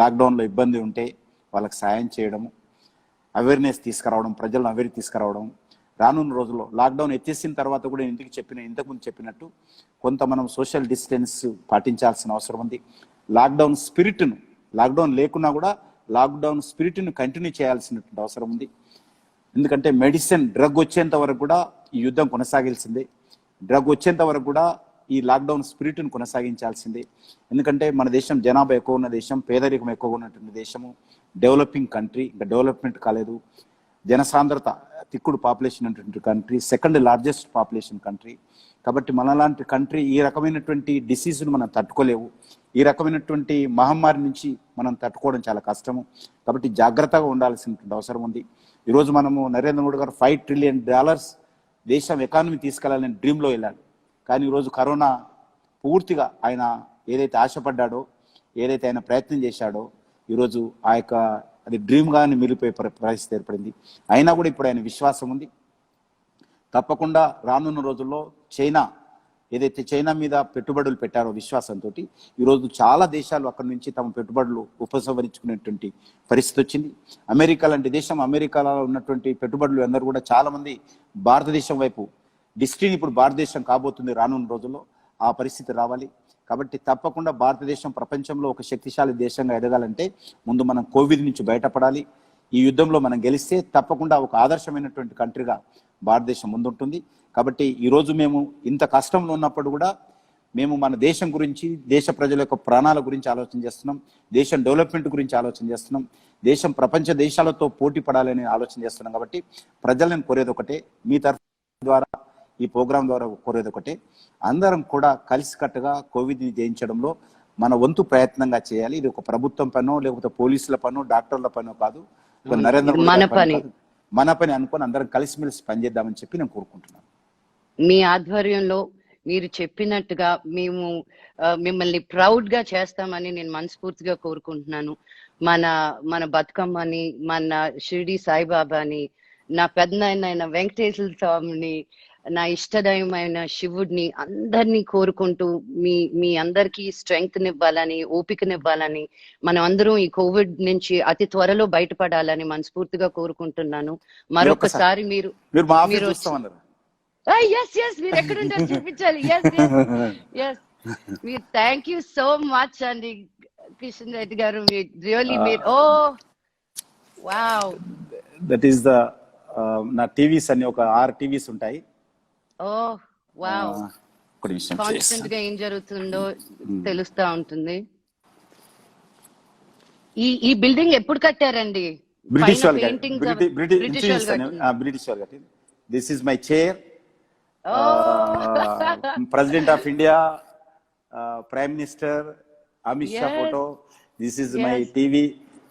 లాక్డౌన్లో ఇబ్బంది ఉంటే వాళ్ళకి సాయం చేయడము, అవేర్నెస్ తీసుకురావడం, ప్రజలను అవేర్ తీసుకురావడం. రానున్న రోజుల్లో లాక్డౌన్ ఎత్తేసిన తర్వాత కూడా ఇంతకుముందు చెప్పినట్టు కొంత మనం సోషల్ డిస్టెన్స్ పాటించాల్సిన అవసరం ఉంది. లాక్డౌన్ లేకున్నా కూడా లాక్డౌన్ స్పిరిట్ను కంటిన్యూ చేయాల్సినటువంటి అవసరం ఉంది. ఎందుకంటే డ్రగ్ వచ్చేంత వరకు కూడా ఈ యుద్ధం కొనసాగాల్సిందే. డ్రగ్ వచ్చేంత వరకు కూడా ఈ లాక్డౌన్ స్పిరిట్ను కొనసాగించాల్సిందే. ఎందుకంటే మన దేశం జనాభా ఎక్కువ ఉన్న దేశం, పేదరికం ఎక్కువ ఉన్నటువంటి దేశము, డెవలపింగ్ కంట్రీ, ఇంకా డెవలప్మెంట్ కాలేదు. జనసాంద్రత తిక్కుడు పాపులేషన్ ఉన్నటువంటి country, second largest population country. కాబట్టి మనలాంటి కంట్రీ ఈ రకమైనటువంటి డిసీజ్ను మనం తట్టుకోలేవు. ఈ రకమైనటువంటి మహమ్మారి నుంచి మనం తట్టుకోవడం చాలా కష్టము. కాబట్టి జాగ్రత్తగా ఉండాల్సినటువంటి అవసరం ఉంది. ఈరోజు మనము నరేంద్ర మోడీ గారు $5 ట్రిలియన్ దేశం ఎకానమీ తీసుకెళ్లాలని డ్రీమ్లో వెళ్ళాడు. కానీ ఈరోజు కరోనా పూర్తిగా ఆయన ఏదైతే ఆశపడ్డాడో, ఏదైతే ఆయన ప్రయత్నం చేశాడో, ఈరోజు ఆ యొక్క అది డ్రీమ్గానే మిగిలిపోయే పరిస్థితి ఏర్పడింది. అయినా కూడా ఇప్పుడు ఆయన విశ్వాసం ఉంది. తప్పకుండా రానున్న రోజుల్లో చైనా మీద పెట్టుబడులు పెట్టారో విశ్వాసంతో ఈరోజు చాలా దేశాలు అక్కడి నుంచి తమ పెట్టుబడులు ఉపసంహరించుకునేటువంటి పరిస్థితి వచ్చింది. అమెరికాలో ఉన్నటువంటి పెట్టుబడులు అందరూ కూడా చాలా మంది భారతదేశం వైపు డిస్టినీ ఇప్పుడు భారతదేశం కాబోతుంది రానున్న రోజుల్లో. ఆ పరిస్థితి రావాలి. కాబట్టి తప్పకుండా భారతదేశం ప్రపంచంలో ఒక శక్తిశాలి దేశంగా ఎదగాలంటే ముందు మనం కోవిడ్ నుంచి బయటపడాలి. ఈ యుద్ధంలో మనం గెలిస్తే తప్పకుండా ఒక ఆదర్శమైనటువంటి కంట్రీగా భారతదేశం ముందుంటుంది. కాబట్టి ఈరోజు మేము ఇంత కష్టంలో ఉన్నప్పుడు కూడా మేము మన దేశం గురించి, దేశ ప్రజల యొక్క ప్రాణాల గురించి ఆలోచన చేస్తున్నాం. దేశం డెవలప్మెంట్ గురించి ఆలోచన చేస్తున్నాం. దేశం ప్రపంచ దేశాలతో పోటీ పడాలని ఆలోచన చేస్తున్నాం. కాబట్టి ప్రజలను కోరేది ఒకటే, మీ తరఫు ద్వారా ఈ ప్రోగ్రాం ద్వారా కోరేది ఒకటే, అందరం కూడా కలిసికట్టుగా కోవిడ్ని జయించడంలో మన వంతు ప్రయత్నంగా చేయాలి. ఇది ఒక ప్రభుత్వం పనో లేకపోతే పోలీసుల పనో డాక్టర్ల పనో కాదు, నరేంద్ర మోడీ మన పని అనుకొని అందరం కలిసిమెలిసి పనిచేద్దామని చెప్పి నేను కోరుకుంటున్నాను. మీ ఆధ్వర్యంలో మీరు చెప్పినట్టుగా మేము మిమ్మల్ని ప్రౌడ్ గా చేస్తామని నేను మనస్ఫూర్తిగా కోరుకుంటున్నాను. మన బతుకమ్మని, మన షిరిడి సాయిబాబాని, నా పెద్దనాయన వెంకటేశ్వర స్వామిని, నా ఇష్టదైవమైన శివుడిని అందరినీ కోరుకుంటూ మీ అందరికీ స్ట్రెంగ్త్ నివ్వాలని, ఓపికనివ్వాలని, మనం అందరం ఈ కోవిడ్ నుంచి అతి త్వరలో బయటపడాలని మనస్ఫూర్తిగా కోరుకుంటున్నాను. మరొకసారి మీరు మీరు ఎక్కడుంటారు చూపించాలి. మీరు థ్యాంక్ యూ సో మచ్ అండి కిషన్ రెడ్డి గారు. రియల్లీ మీరు వావ్. దట్ ఈస్ ద నా టీవీస్ అన్ని ఒక 6 టీవీస్ ఉంటాయి. వావ్. కాన్స్టెంట్ గా ఏం జరుగుతుందో తెలుస్తా ఉంటుంది. ఈ బిల్డింగ్ ఎప్పుడు కట్టారండి? బ్రిటిష్ వాళ్ళు కట్టింది. This is my chair. President of India, prime minister, Amit Shah photo. This is my TV.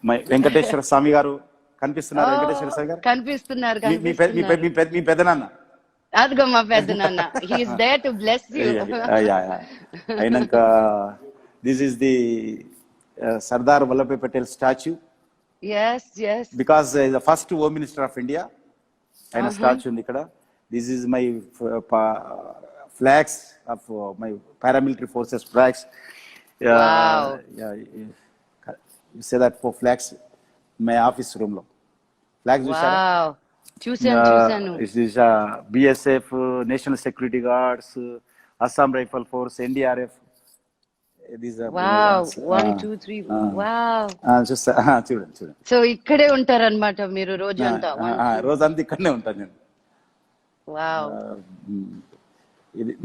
My Venkateswara Swami గారు కనిపిస్తున్నారు. వెంకటేశ్వర స్వామి గారు కనిపిస్తున్నారు. మీ పెద్దనాన్న, అదిగో మా పెద్దనాన్న. He is there to bless you. అయినాక this is the Sardar Vallabhbhai Patel statue. Because the first home minister of India, ఆయన స్టాచ్యూ ఉంది ఇక్కడ. This is my flags of my paramilitary forces flags. Wow. You say that for flags in my office room lo. Flags wow. చూసాను. This is BSF, National Security Guards, Assam Rifle Force, NDRF. These are wow. 1 2 3 wow. చూడండి. So ఇక్కడే ఉంటారన్నమాట మీరు రోజంతా? రోజంతా ఇక్కడనే ఉంటాను నేను. Wow.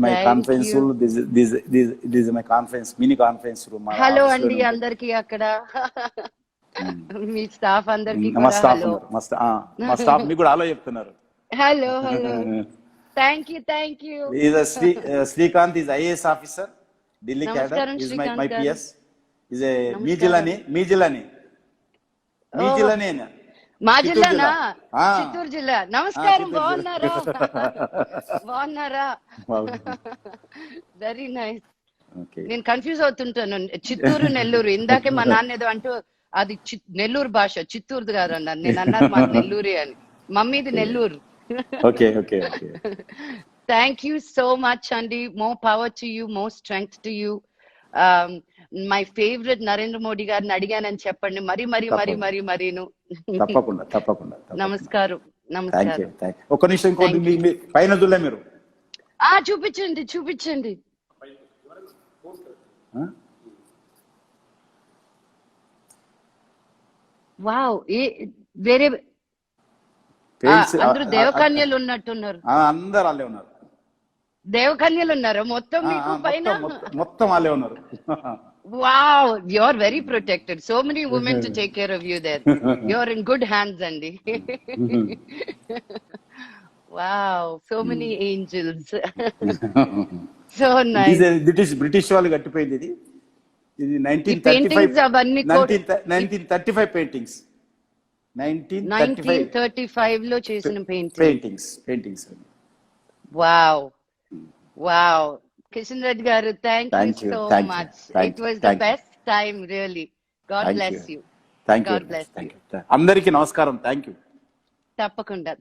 My conference room. This is my conference, mini conference room. Hello అండి అందరికి అక్కడ మీ స్టాఫ్ అందరికి మా స్టాఫ్ మీకు కూడా హలో చెప్తున్నారు. Hello thank you, thank you. Srikanth is IAS officer, Delhi cadre. నమస్కారం ఈజ్ శ్రీకాంత్ మై గారు. పిఎస్. ఈజ్ ఏ మీజిలని మా చిత్తూరు జిల్లానా? జిల్లా. చిత్తూరు జిల్లా. నమస్కారం, చిత్తూరు బాగున్నారా? జిల్లా. బాగున్నారా? Very nice. ఓకే. నేను కన్ఫ్యూజ్ అవుతుంటాను, చిత్తూరు నెల్లూరు. ఇందాకే మా నాన్న ఏదో అంటూ అది నెల్లూరు భాష, చిత్తూరుది కాదు అన్నారు. నేను అన్నారు మాది నెల్లూరే అని. మమ్మీది Nellore. Okay okay okay. Thank you so much అండి. More power to you, more strength to you. My favourite Narendra Modi గారిని అడిగానని చెప్పండి. మరీను. తప్పకుండా తప్పకుండా. నమస్కారం, థ్యాంక్ నమస్కారం. యూ. ఒక్క నిమిషం, ఇంకోటి పైన చూడలే మీరు. చూపించండి. వావ్, వేరే అందరూ దేవకన్యలు ఉన్నట్టున్నారు. అందరు వాళ్ళే ఉన్నారు. దేవకన్యలు ఉన్నారు మొత్తం మీకు పైన. మొత్తం వాళ్ళే ఉన్నారు. Wow, you are very protected. So many women to take care of you there. You are in good hands అండి. Wow, so many angels. So nice. British వాళ్ళు కట్టిపోయింది ఇది. ఇది 1935 పెయింటింగ్స్. 1935 లో చేసిన పెయింటింగ్స్. వావ్. కిషన్ రెడ్డి గారు, thank you so much. It was the best time really. God bless you. అందరికీ నమస్కారం. Thank you. తప్పకుండా.